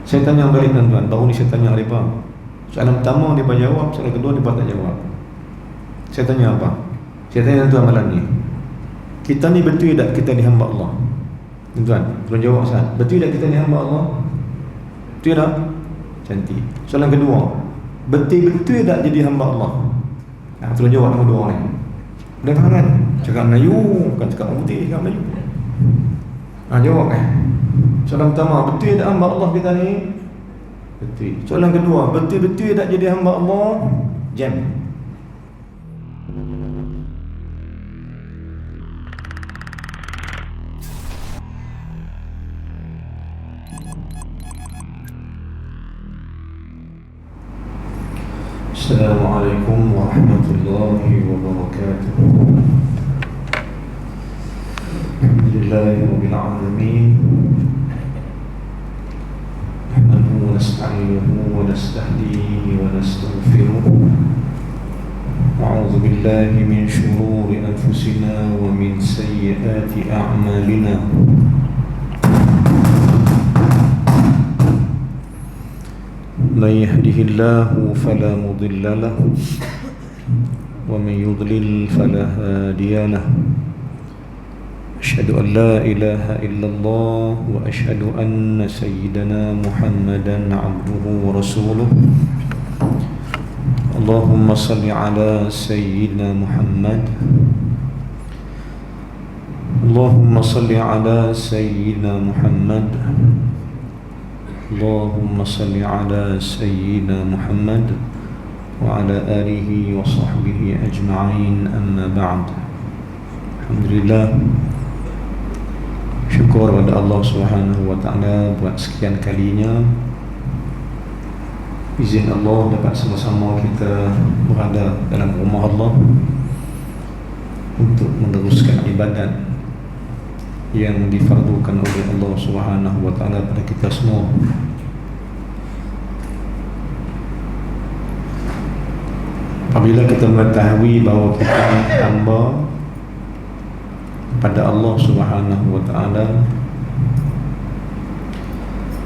Saya tanya balik tuan-tuan, baru ni saya tanya mereka. Soalan pertama mereka jawab, soalan kedua mereka tak jawab. Saya tanya apa? Saya tanya tuan-tuan malam ni, kita ni betul tak kita ni hamba Allah? Tuan-tuan, tolong jawab Ustaz. Betul tak kita ni hamba Allah? Betul tak? Cantik. Soalan kedua, betul-betul tak jadi hamba Allah? Tolong jawab nombor dua ni. Dah faham kan? Cakap Melayu, bukan cakap putih, cakap Melayu. Jawab kan? Soalan pertama, betul tak hamba Allah kita ni? Betul. Soalan kedua, betul-betul tak jadi hamba Allah? Jam. Assalamualaikum warahmatullahi wabarakatuh. Alhamdulillahirabbil alamin. Nahmaduhu wa nasta'inuhu wa nastahdihi wa nastaghfiruh. A'udzu billahi min shururi anfusina wa min sayyiati a'malina. من يهده الله فلا مضل له ومن يضلل فلا هادي له أشهد أن لا إله إلا الله وأشهد أن سيدنا محمدا عبده ورسوله اللهم صل على سيدنا محمد اللهم صل على سيدنا محمد اللهم صل على سيدنا محمد وعلى آله وصحبه أجمعين أما بعد. Alhamdulillah, syukur pada Allah Subhanahu wa taala buat sekian kalinya izin Allah dapat sama-sama kita berada dalam rumah Allah untuk meneruskan ibadat yang difardukan oleh Allah Subhanahu wa taala pada kita semua. Apabila kita mengetahui bahawa kita hamba pada Allah Subhanahu wa taala,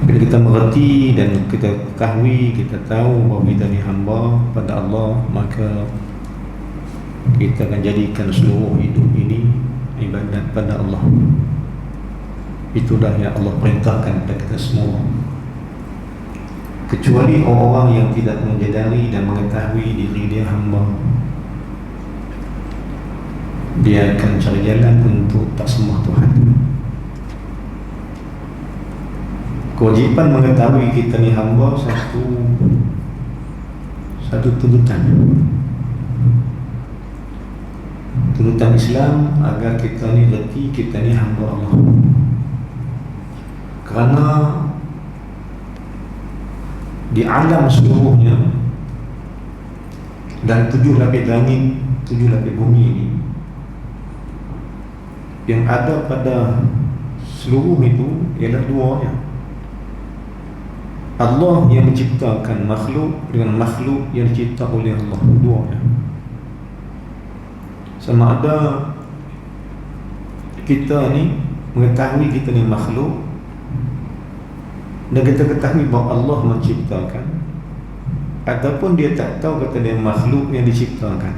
bila kita mengerti dan kita ketahui, kita tahu bahawa kita ni hamba pada Allah, maka kita akan jadikan seluruh hidup ini ibadat pada Allah. Itulah yang Allah perintahkan kepada kita semua. Kecuali orang-orang yang tidak menyadari dan mengetahui diri dia hamba, dia akan cari jalan untuk tak sembah Tuhan. Kewajipan mengetahui kita ni hamba satu tuntutan Islam agar kita ni reti kita ni hamba Allah. Kerana di alam seluruhnya dan 7 lapis langit, 7 lapis bumi ini, yang ada pada seluruh itu ialah duanya. Allah yang menciptakan makhluk dengan makhluk yang dicipta oleh Allah, duanya. Sama ada kita ni mengetahui kita ni makhluk dan kita ketahui bahawa Allah menciptakan, ataupun dia tak tahu kata dia makhluk yang diciptakan.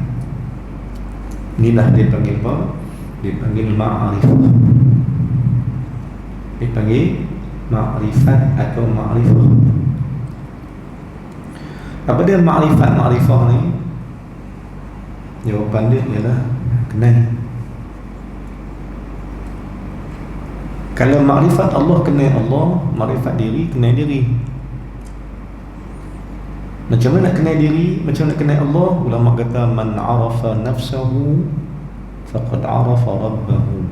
Inilah dia panggil apa? Dia panggil ma'rifah. Dia panggil ma'rifat atau ma'rifah. Apa dia ma'rifah ni? Jawapan dia ialah kenal. Kalau makrifat Allah, kenal Allah. Makrifat diri, kenal diri. Macam mana nak kenal diri? Macam mana nak kenal Allah? Ulama kata man arafa nafsahu faqad arafa rabbahu.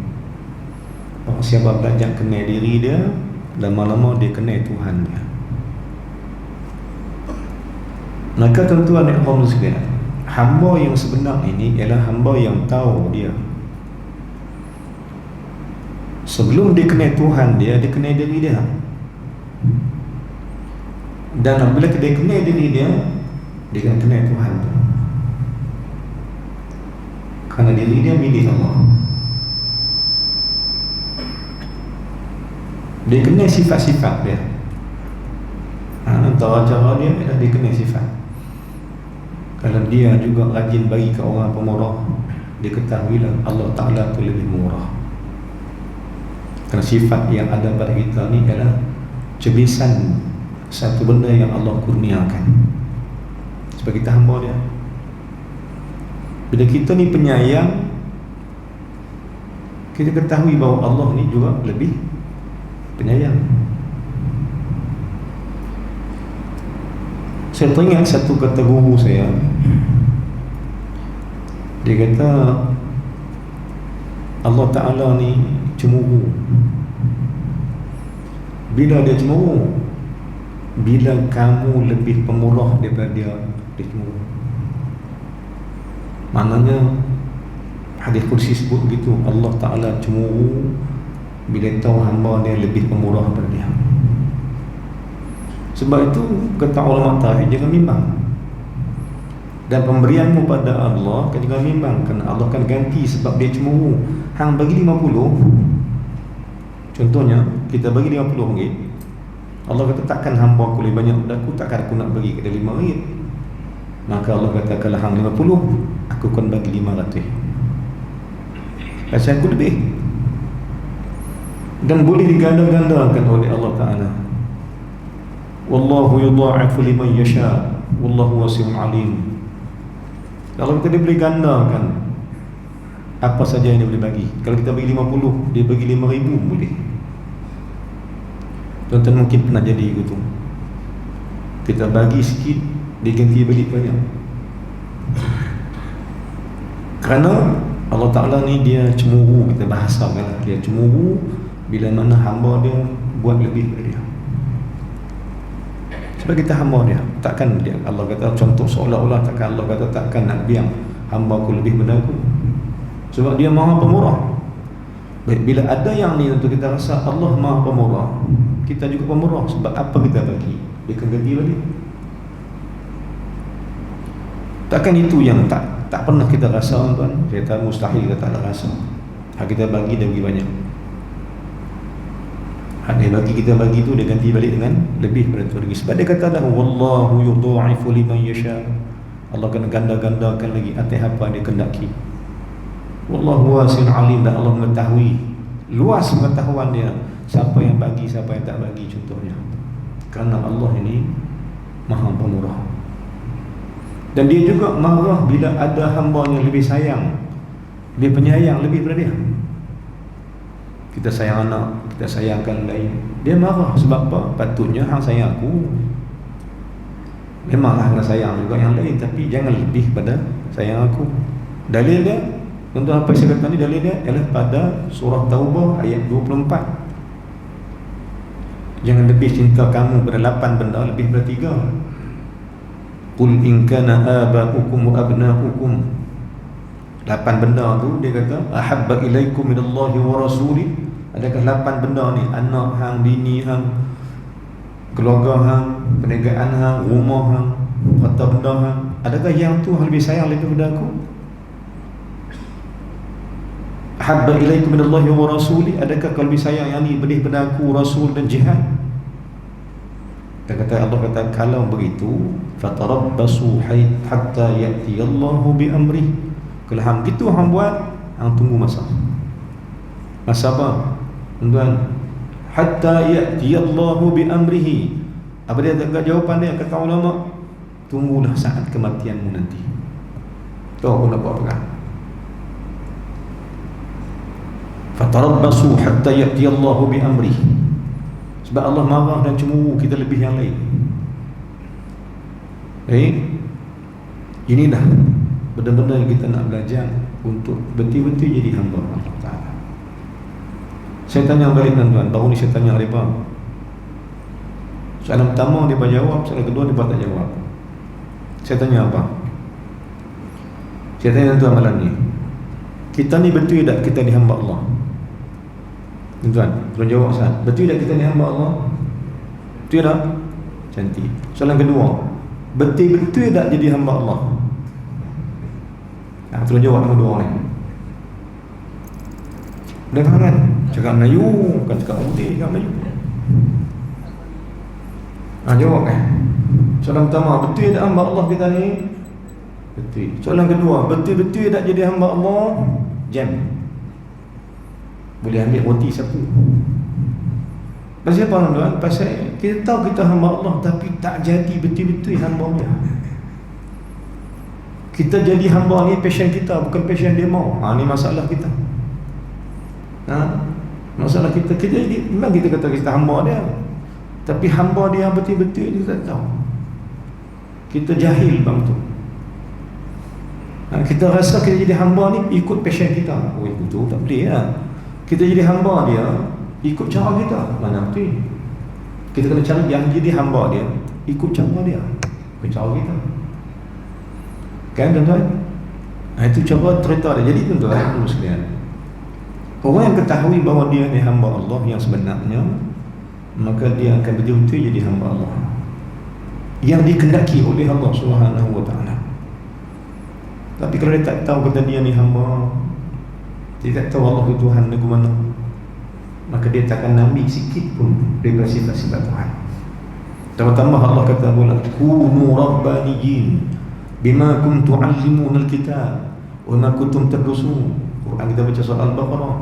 Bahawa siapa belajar kenal diri dia, lama-lama dia kenal Tuhan dia. Maka tuan-tuan dan puan sekalian, hamba yang sebenar ini ialah hamba yang tahu dia sebelum dia kenal Tuhan dia kenal diri dia. Dan apabila dia kenal diri dia akan kenal Tuhan dia. Kerana diri dia milik Allah. Dia kenal sifat-sifat dia. Antara cara dia ialah dia kena sifat. Kalau dia juga rajin bagi ke orang pemurah, dia ketahuilah Allah Ta'ala tu lebih murah. Kerana sifat yang ada pada kita ni adalah cebisan satu benda yang Allah kurniakan. Sebab kita hamba dia. Bila kita ni penyayang, kita ketahui bahawa Allah ni juga lebih penyayang. Saya teringat satu kata guru saya. Dia kata Allah Ta'ala ni cemburu. Bila dia cemburu? Bila kamu lebih pemurah daripada dia, dia cemburu. Maknanya hadis kursi sebut begitu, Allah Ta'ala cemburu bila tahu hamba dia lebih pemurah daripada dia. Sebab itu kata ulama tauhid, jangan bimbang. Dan pemberianmu pada Allah kan jangan bimbang, kerana Allah akan ganti sebab dia cemburu. Hang bagi 50, contohnya kita bagi 50 ringgit, Allah kata takkan hamba aku lebih banyak daripada aku, takkan aku nak bagi kepada 5 ringgit. Maka Allah kata kalau hang 50, aku akan bagi 500. Pasal aku lebih. Dan boleh diganda-gandakan oleh Allah Ta'ala. Wallahu yudha'afu liman yasha wallahu wasi'un alim. Kalau kita boleh gandakan apa saja yang dia boleh bagi. Kalau kita bagi 50, dia bagi 5,000 boleh. Tuan-tuan mungkin pernah jadi begitu. Kita bagi sikit, dia ganti balik banyak. Kerana Allah Ta'ala ni dia cemburu, kita bahasakan lah, dia cemburu bila mana hamba dia buat lebih daripada dia. Sebab kita hamba dia, takkan dia Allah kata contoh seolah-olah takkan Allah kata takkan nak biang hamba aku lebih daripada aku. Sebab dia Maha Pemurah. Baik, bila ada yang ni untuk kita rasa Allah Maha Pemurah, kita juga pemurah. Sebab apa kita bagi, dia akan ganti balik. Takkan itu yang tak pernah kita rasa, tuan. Saya tahu mustahil kita tak ada rasa. Hak kita bagi, dia bagi banyak. Hak dia bagi, kita bagi tu dia ganti balik dengan lebih daripada itu lagi. Sebab dia kata dah wallahu yudha'ifu liman yasha. Allah akan ganda-gandakan lagi atas apa dia kendaki. Wallahu wasi'un alim, dan Allah mengetahui, luas pengetahuan dia siapa yang bagi, siapa yang tak bagi, contohnya. Kerana Allah ini Maha Pemurah. Dan dia juga marah bila ada hamba yang lebih sayang, lebih penyayang, lebih daripada dia. Kita sayang anak, kita sayangkan lain, dia marah. Sebab apa? Patutnya hang sayang aku, memanglah kena sayang juga yang lain, tapi jangan lebih pada sayang aku. Dalil dia, tuan-tuan apa saya kata ni, dalil dia ialah pada surah Taubah ayat 24. Jangan lebih cinta kamu pada 8 benda lebih pada 3. Qul in kana aba'ukum wa abna'ukum, 8 benda tu dia kata ahabba ilaikum minallahi wa rasuli. Adakah 8 benda ni, anak hang, bini hang, keluarga hang, perniagaan hang, rumah hang, harta benda hang, adakah yang tu lebih sayang lebih daripada aku? Ahabba ilaikum minallahi wa rasuli, adakah kau lebih sayang yang ni lebih daripada aku, rasul dan jihad? Dan kata Allah kata kalau begitu fatarabbasu hatta ya'ti Allahu bi amri. Kalau hang gitu hang buat, hang tunggu masa. Masa apa? Tuan, hatta ya'ti Allahu bi amrihi. Apa dia dekat jawapan dia? Kata ulama, tunggulah saat kematianmu nanti. Tu aku nak buat apa? Fatarabbasu hatta ya'ti Allahu bi amrihi. Sebab Allah marah dan cemburu kita lebih yang lain. Ini dah benda-benda yang kita nak belajar untuk betul-betul jadi hamba Allah Ta'ala. Saya tanya balik tuan-tuan, baru ni saya tanya mereka. Soalan pertama dia jawab, soalan kedua dia tak jawab. Saya tanya apa? Saya tanya tuan malam ni, kita ni betul tak kita ni hamba Allah? Tuan, tolong jawab Ustaz. Betul tak kita ni hamba Allah? Betul tak? Cantik. Soalan kedua, betul-betul tak jadi hamba Allah? Tolong jawab nombor 2 ni. Dengar kan? Cakap Melayu, bukan cakap putih, cakap Melayu. Jawab soalan pertama, betul tak hamba Allah kita ni? Betul. Soalan kedua, betul-betul tak jadi hamba Allah? Jam. Boleh ambil roti siapa? Pasal apa tuan? Pasal kita tahu kita hamba Allah tapi tak jadi betul-betul hamba dia. Kita jadi hamba ni passion kita, bukan passion dia mau. Ni masalah kita. Masalah kita jadi, memang kita kata kita hamba dia, tapi hamba dia betul-betul kita tak tahu. Kita jahil bang tu. Kita rasa kita jadi hamba ni ikut passion kita. Oh itu tak boleh lah. Kita jadi hamba dia ikut cara kita. Mana betul? Kita kena cari yang jadi hamba dia ikut cara dia, ikut cara kita. Kan tuan-tuan? Itu cara cerita dia. Jadi tuan-tuan sekalian, orang yang ketahui bahawa dia ni hamba Allah yang sebenarnya, maka dia akan betul-betul jadi hamba Allah yang dikehendaki oleh Allah Subhanahu wa ta'ala. Tapi kalau dia tak tahu kata dia ni hamba, dia tak tahu Allah itu Tuhan lagu mana, maka dia tak akan ambil sikit pun daripada sifat-sifat Tuhan. Tambah-tambah Allah kata pula, kunu rabbaniyin bima kuntum tu'allimuna al-kitab wa ma kuntum tadrusun. Quran kita baca surah Al-Baqarah.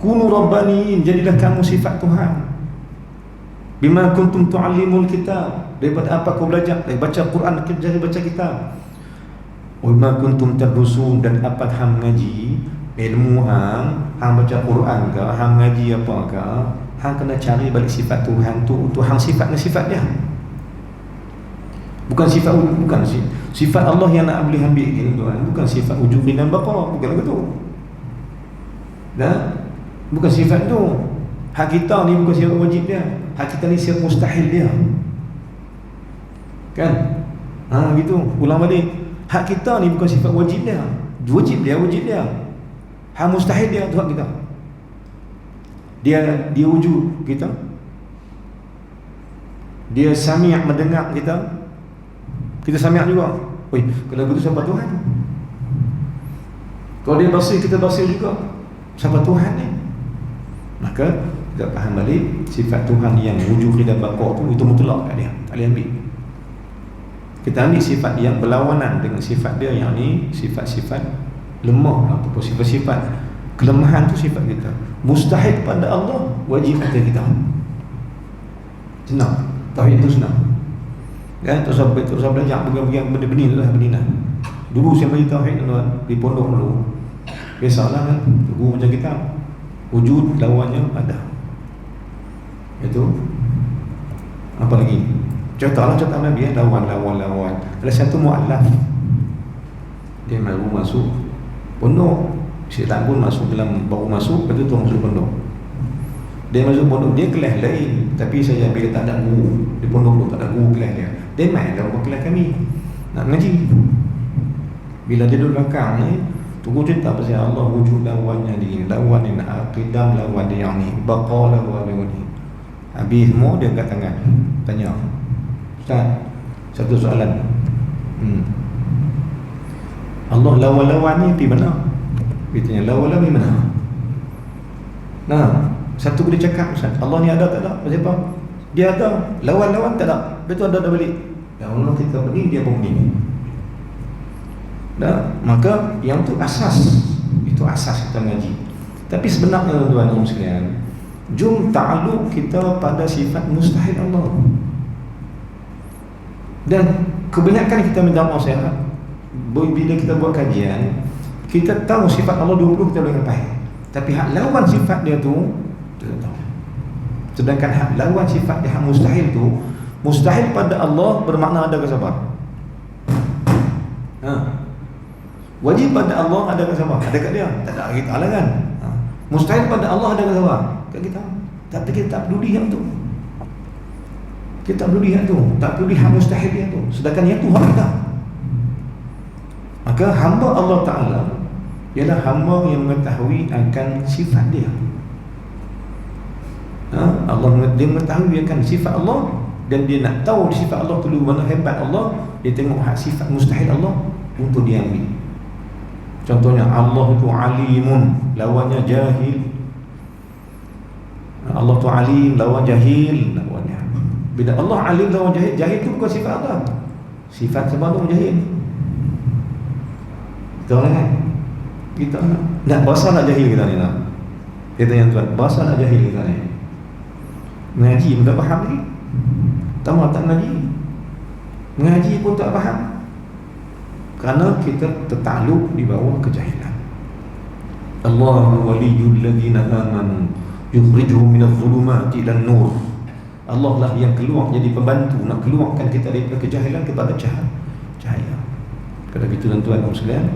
Kunu rabbaniyin, jadilah kamu sifat Tuhan. Bima kuntum tu'allimul kitab, daripada apa kau belajar? Dari baca Quran, jadi baca kitab. Wa ma kuntum tadrusun, dan apa hang ngaji ilmu hang baca Quran ke, hang ngaji apa ke, hang kena cari balik sifat Tuhan tu hang sifatnya sifat dia. Bukan sifat, bukan sifat Allah yang nak boleh ambil gitu tuan. Bukan sifat wujud dan baqa, bukan begitu. Bukan sifat tu. Hak kita ni bukan sifat wajib dia. Hak kita ni sifat mustahil dia. Kan? Gitu. Ulang balik. Hak kita ni bukan sifat wajib dia. Wajib dia. Hak mustahil dia tu hak kita. Dia wujud kita. Dia sami' mendengar kita. Kita sami' juga. Oi, kalau begitu siapa Tuhan? Kalau dia basir, kita basir juga. Siapa Tuhan ni? Maka kita faham balik sifat Tuhan yang wujud dan baqa tu itu mutlak kat dia, tak boleh ambil. Kita ambil sifat yang berlawanan dengan sifat dia yang ni sifat-sifat lemah ataupun sifat-sifat kelemahan tu sifat kita. Mustahil pada Allah, wajib pada kita. Senang. Tauhid itu senang. Kan terus belajar bagian benda-benda lah benda. Dulu saya belajar tauhid tuan di pondok dulu. Biasalah kan, guru macam kita. Wujud lawannya ada. Itu apa lagi? Contohlah contoh Nabi lawan. Ada satu mu'allaf. Dia baru masuk pondok. Syaitan pun baru masuk, lepas tu tuan masuk pondok. Dia masuk pondok, dia kelas lain. Tapi saya bila tak ada guru di pondok tu, tak ada guru kelas dia. Dia main dalam kelas kami nak ngaji. Bila dia duduk belakang ni, tunggu cerita pasal Allah wujud lawannya ni, lawan ni nak qidam lawan dia yang ni, baqa lawan dia ni. Habis semua dia angkat tangan. Tanya, Ustaz, satu soalan. Allah lawan-lawan ni pergi mana? Dia tanya, lawan-lawan ni mana? Nah, satu dia cakap, Ustaz, Allah ni ada tak ada? Pasal apa? Dia ada, lawan-lawan tak ada. Betul ada balik. Ya Allah, kita begini, dia pun begini. Maka yang tu asas. Itu asas kita mengaji. Tapi sebenarnya tuan-tuan sekalian, jom ta'aluk kita pada sifat mustahil Allah. Dan kebanyakan kita minta nasihat bila kita buat kajian, kita tahu sifat Allah 20 kita boleh capai. Tapi hak lawan sifat dia tu kita tak tahu. Sedangkan hak lawan sifat dia, hak mustahil tu, mustahil pada Allah bermakna ada ke siapa? Wajib pada Allah ada ke siapa? Ada kat dia? Tak ada, kita lah kan. Mustahil pada Allah ada ke siapa? Kat kita. Tapi kita tak peduli yang tu. Kita tak peduli yang tu. Tak peduli hak mustahil yang tu. Sedangkan yang tu hak kita. Maka hamba Allah Ta'ala ialah hamba yang mengetahui akan sifat dia. Dia mengetahui akan sifat Allah, dan dia nak tahu sifat Allah tu mana hebat Allah, dia tengok hak sifat mustahil Allah untuk dia ambil. Contohnya Allah itu alimun, lawannya jahil. Allah tu alim, lawan jahil, lawannya. Bila Allah alim dan orang jahil, jahil itu bukan sifat Allah. Sifat sebab Allah jahil. Tahu kan? Kita nak bahasa nak jahil kita ni nak. Kita yang tuan, bahasa nak jahil kita ni. Ngaji pun tak faham lagi. Tamat tak ngaji. Ngaji pun tak faham. Kerana kita tertakluk di bawah kejahilan. Allahu waliyul ladzina amanu yukhrijuhum minadh dhulumati ilan nur. Allah lah yang keluar jadi pembantu nak keluarkan kita daripada kejahilan kepada cahaya. Kalau begitu tuan-tuan dan sekalian,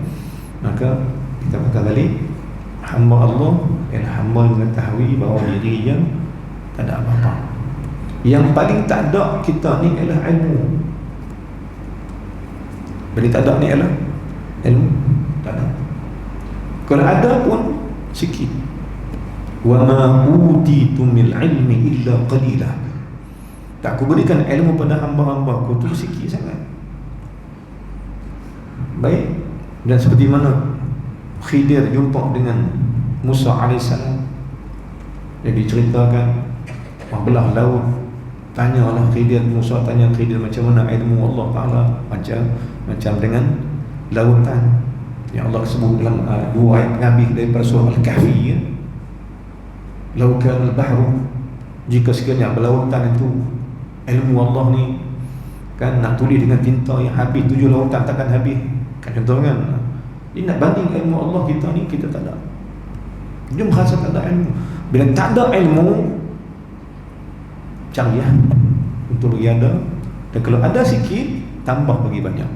maka kita kata balik, hamba Allah ialah hamba yang mengetahui bahawa diri yang tak ada apa-apa. Yang paling tak ada kita ni ialah ilmu. Paling tak ada ni ialah ilmu. Tak ada. Kalau ada pun sikit. Wa ma utitum min ilmi illa qalila. Tak aku berikan ilmu pada hamba-hamba aku tu sikit sangat. Baik. Dan seperti mana Khidir jumpa dengan Musa AS, dia diceritakan belah laut. Tanyalah Khidir, Musa tanya Khidir macam mana ilmu Allah Ta'ala, macam dengan lautan yang Allah sebut dalam dua ayat Nabi daripada surah Al-Kahfi, ya? Lau kana al-bahru, jika sekiranya berlautan itu ilmu Allah ni kan, nak tulis dengan tinta yang habis 7 lautan takkan habis kan, contoh kan. Dia nak banding ilmu Allah kita ni, kita tak ada. Dia merasa tak ada ilmu. Bila tak ada ilmu, canggih untuk bagi ada. Dan kalau ada sikit, tambah bagi banyak.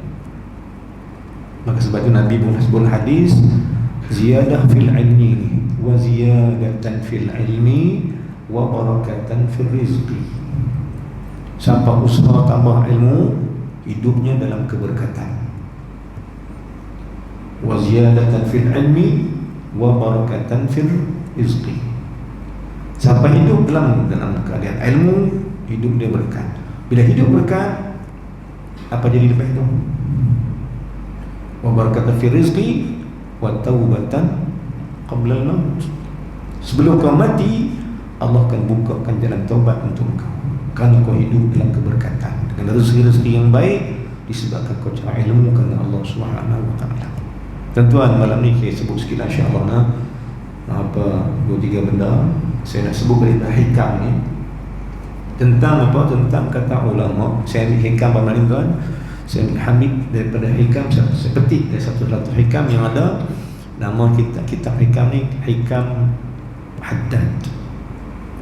Maka sebab itu Nabi pun sebut hadis, ziyadah fil ilmi wa ziyadatan fil ilmi wa barakatan fil rizqi. Siapa usaha tambah ilmu, hidupnya dalam keberkatan. Wa ziyadatan fil ilmi wa barakatan fil rizqi. Siapa hidup dalam keadaan ilmu, hidup dia berkat. Bila hidup berkat, apa jadi lepas itu? Wa barakatan fil rizqi wa taubatan qabla al-maut. Sebelum kau mati, Allah akan bukakan jalan taubat untuk kau. Kerana kau hidup dalam keberkatan, dengan rezeki-rezeki yang baik, disebabkan kau cari ilmu kerana Allah Subhanahu wa taala. Tuan-tuan, malam ni saya sebut sikit insya-Allah apa 2-3 benda saya nak sebut daripada hikam ni tentang apa, tentang kata ulama. Saya ambil hikam pada malam tuan, saya ambil Hamid daripada hikam, saya petik dari satu hikam yang ada nama kitab hikam ni, Hikam Haddad,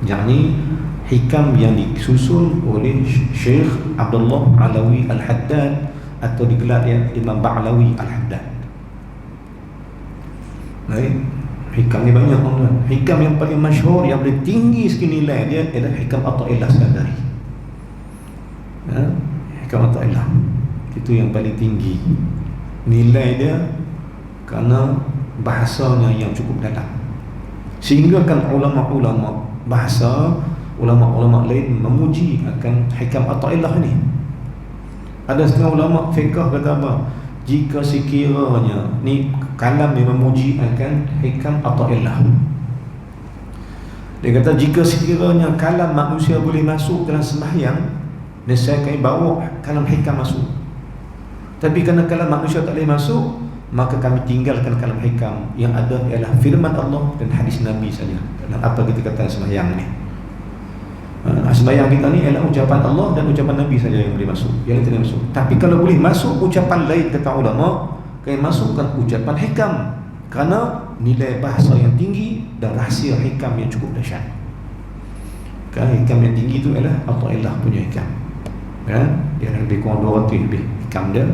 yakni hikam yang disusun oleh Syekh Abdullah Alawi Al-Haddad, atau digelar Imam Ba'lawi Al-Haddad. Baik, hikam ni banyak tuan. Hikam yang paling masyhur, yang paling tinggi segi nilai dia adalah Hikam Atha'illah Skandari. Hikam Atha'illah itu yang paling tinggi nilai dia, kerana bahasanya yang cukup dalam, sehingga kan ulama-ulama bahasa, ulama-ulama lain memuji akan Hikam Atha'illah ni. Ada setengah ulama fiqh kata apa, jika sekiranya ni kalam yang memuji akan Hikam Atha'illah, dia kata jika sekiranya kalam manusia boleh masuk dalam sembahyang, nescaya kami bawa kalam hikam masuk. Tapi kerana kalam manusia tak boleh masuk, maka kami tinggalkan kalam hikam. Yang ada ialah firman Allah dan hadis Nabi saja. Dan apa kita kata sembahyang ni, sembahyang kita ni ialah ucapan Allah dan ucapan Nabi saja yang boleh masuk, yang tidak masuk. Tapi kalau boleh masuk ucapan lain, kata ulama, kami masukkan ucapan hikam, kerana nilai bahasa yang tinggi dan rahsia hikam yang cukup dahsyat. Kan hikam yang tinggi itu ialah Atha'illah punya hikam. Kan dia lebih kurang 200 lebih hikam dia.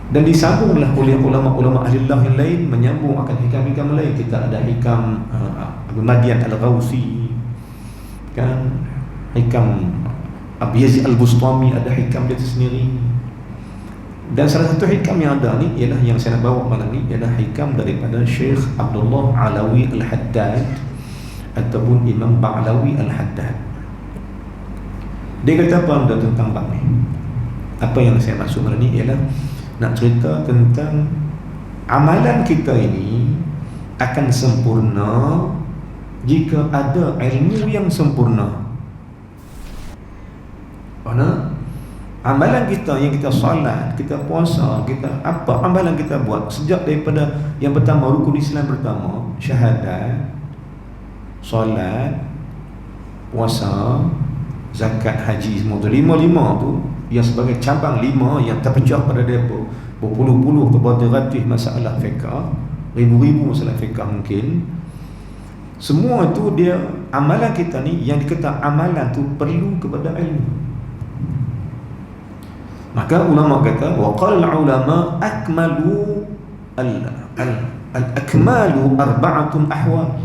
Dan disambunglah oleh ulama-ulama ahlillah yang lain, menyambung akan hikam-hikam lain. Kita ada hikam Abu Madian Al-Ghawsi, kan, hikam Abu Yazid Al-Bustami, ada hikam dia sendiri. Dan salah satu hikam yang ada ni ialah yang saya nak bawa malam ni, ialah hikam daripada Syekh Abdullah Alawi Al-Haddad ataupun Imam Ba'lawi Al-Haddad. Dia kata apa tentang bab ni? Apa yang saya maksud malam ni ialah nak cerita tentang amalan kita ini akan sempurna jika ada ilmu yang sempurna. Mana amalan kita yang kita solat, kita puasa, kita apa amalan kita buat sejak daripada yang pertama rukun Islam pertama, syahadat, solat, puasa, zakat, haji, semua tu lima tu yang sebagai cabang 5 yang terpecah pada dia berpuluh-puluh atau beratus masalah fiqh, ribu-ribu masalah fiqh mungkin. Semua itu dia amalan kita ni yang dikata amalan tu perlu kepada ilmu. Maka ulama kata waqal ulama akmalu al-akmalu arba'atun ahwal.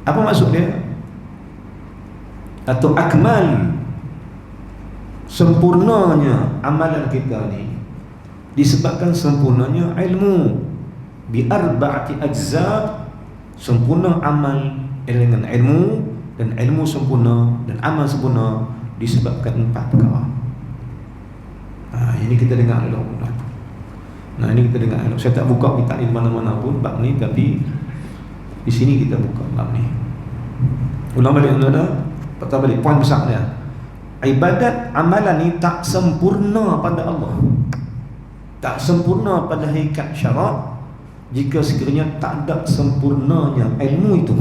Apa maksud dia? Atau akmal, sempurnanya amalan kita ni disebabkan sempurnanya ilmu. Bi arba'ati ajza, sempurna amal dengan ilmu, dan ilmu sempurna dan amal sempurna disebabkan 4 perkara. Ini kita dengar dulu. Ini kita dengar dulu. Saya tak buka kitab ni mana-mana pun bab ni, tapi di sini kita buka bab ni. Ulang balik patah balik poin besar dia. Ibadat amalan ni tak sempurna pada Allah, tak sempurna pada hakikat syarak jika sekiranya tak ada sempurnanya ilmu itu.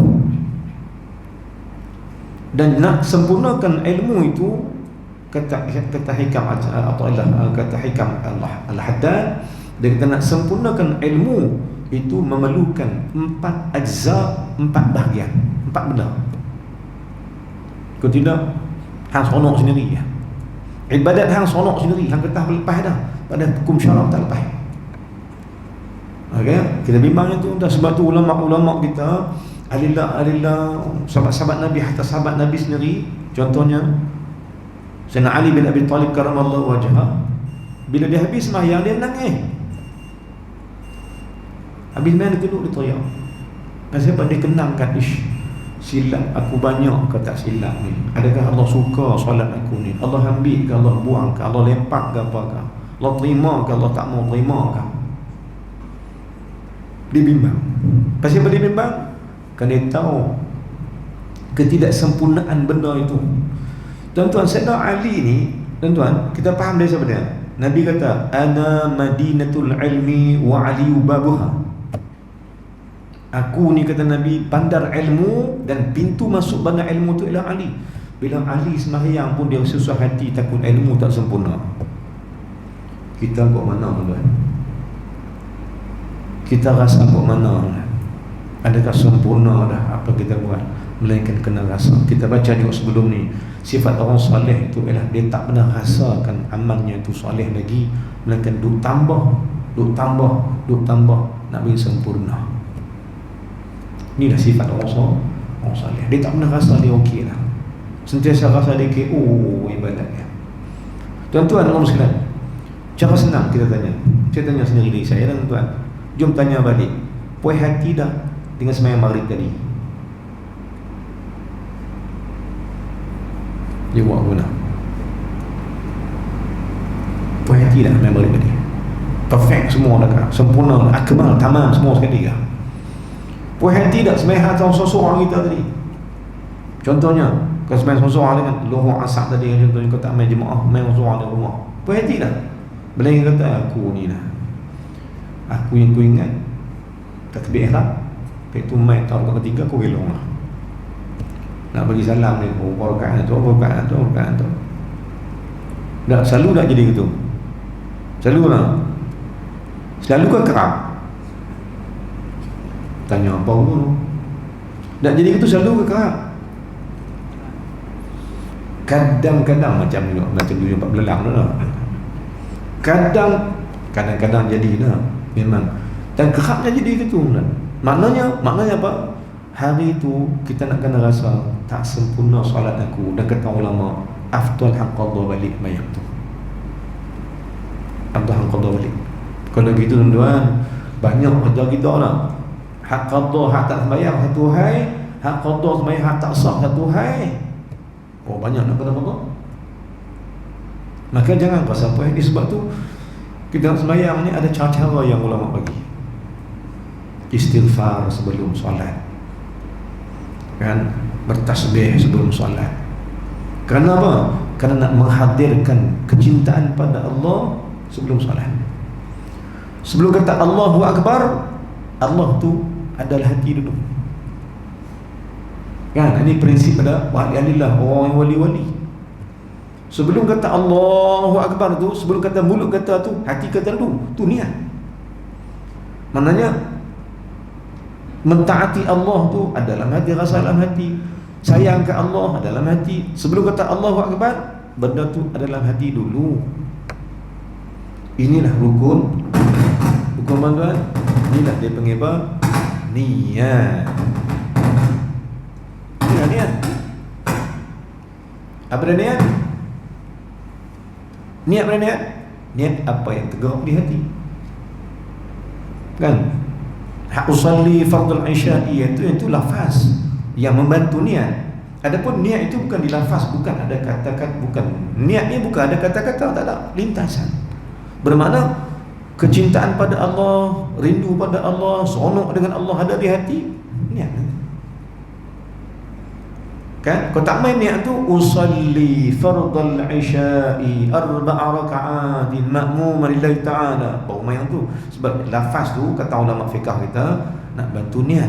Dan nak sempurnakan ilmu itu, kata hikam atau kata hikam Allah Al-Haddad, dia kata nak sempurnakan ilmu itu memerlukan 4 ajza, 4 bahagian, 4 benda. Kalau tidak, hang sonok sendiri ya. Ibadat hang sonok sendiri, hang kata lepas dah pada hukum syarak, tak lepas. Okay? Kita bimbang itu. Dah sebab tu ulama-ulama kita, alillah sahabat-sahabat Nabi, hatta sahabat Nabi sendiri, contohnya Sayyidina Ali bin Abi Talib karamallahu wajhah, bila dia habis sembahyang dia nangis. Habis main dia duduk, dia teriak. Sebab dia kenangkan, silap aku banyak ke tak silap ni? Adakah Allah suka solat aku ni? Allah ambil ke Allah buang ke? Allah lempak ke apa ke? Allah terima ke Allah tak mau terima ke? Dia bimbang. Pasal apa dia bimbang? Kerana dia tahu ketidaksempurnaan benda itu. Tuan-tuan, Sayyidina Ali ni, tuan-tuan, kita faham dari siapa dia? Nabi kata, ana madinatul ilmi wa aliyu babuha. Aku ni, kata Nabi, bandar ilmu, dan pintu masuk bandar ilmu tu ialah Ali. Bila Ali sembahyang pun dia susah hati, takut ilmu tak sempurna. Kita buat mana, tuan? Kita rasa buat mana? Adakah sempurna dah apa kita buat? Melainkan kena rasa. Kita baca juga sebelum ni, sifat orang soleh itu ialah dia tak pernah rasakan amalnya itu soleh lagi, melainkan duk tambah nak bagi sempurna. Inilah sifat orang soleh. Dia tak pernah rasa dia okey lah, sentiasa rasa dia okey. Ibadatnya. Tuan-tuan, orang sekalian, cara senang kita tanya. Saya tanya sendiri diri saya, tuan-tuan, jom tanya balik, puas hati dah dengan sembahyang maghrib tadi? Dia buat guna puas hati dah sembahyang maghrib tadi? Perfect semua dah kah? Sempurna, akmal, tamam semua sekali kah? Puas hati tak sembahyang seorang kita tadi? Contohnya, kau sembahyang seorang dengan lohor asar tadi, contohnya kau tak main jemaah, main seorang di rumah, puas hati tak? Bila yang kata, aku ni lah, aku yang ku ingat takbir ihram, lepas tu main tahun ketiga aku gelong lah, nak bagi salam ni, rakaat tu. Tak, selalu tak jadi gitu. Selalu ke kerap? Tanya apa dulu. Tak jadi gitu selalu ke kerap? Kadang-kadang macam dulu 4 belalang lah. Kadang-kadang jadi lah, memang. Dan kerapnya jadi gitu. Maknanya apa? Hari itu kita nak kena rasa tak sempurna solat aku. Dan kata ulama, afdal haqadha balik mayam tu. Afdal haqadha balik. Kalau gitu tuan-tuan, banyak ajar kita lah. Hak qadha, hak tak sembahyang satu hai, hak qadha sembahyang hak tak sah satu hai. Banyak nak kena apa? Maka jangan rasa apa ini. Sebab tu kita nak sembahyang ni ada cara-cara yang ulama bagi. Istighfar sebelum solat, kan, bertasbih sebelum solat, Kerana apa? Kerana nak menghadirkan kecintaan pada Allah sebelum solat. Sebelum kata Allahu Akbar, Allah tu adalah hati dulu. Kan? Ini prinsip pada wali-alillah, orang yang wali-wali. Sebelum kata Allahu Akbar tu, sebelum kata mulut kata tu, hati kata dulu. Tu niat. Maknanya mentaati Allah tu adalah hati, rasa dalam hati. Sayang ke Allah adalah hati. Sebelum kata Allahu Akbar, benda tu adalah hati dulu. Inilah rukun. Rukun tuan. Inilah dia panggil apa? Niat. Inilah niat. Apa dia niat? Niat apa niat? Niat apa yang tergerak di hati. Kan? Usalli fardul isya'i, itu lafaz yang membantu niat. Adapun niat itu bukan dilafaz, bukan ada kata-kata, bukan. Niatnya bukan ada kata-kata, tak ada lintasan. Bermakna kecintaan pada Allah, rindu pada Allah, seronok dengan Allah ada di hati, niat. Kan? Kau tak main niat tu, usalli fardal isya'i arba'a raka'atin ma'muman lillahi ta'ala. Baru main tu. Sebab lafaz tu, kata ulama fiqah kita, nak bantu niat.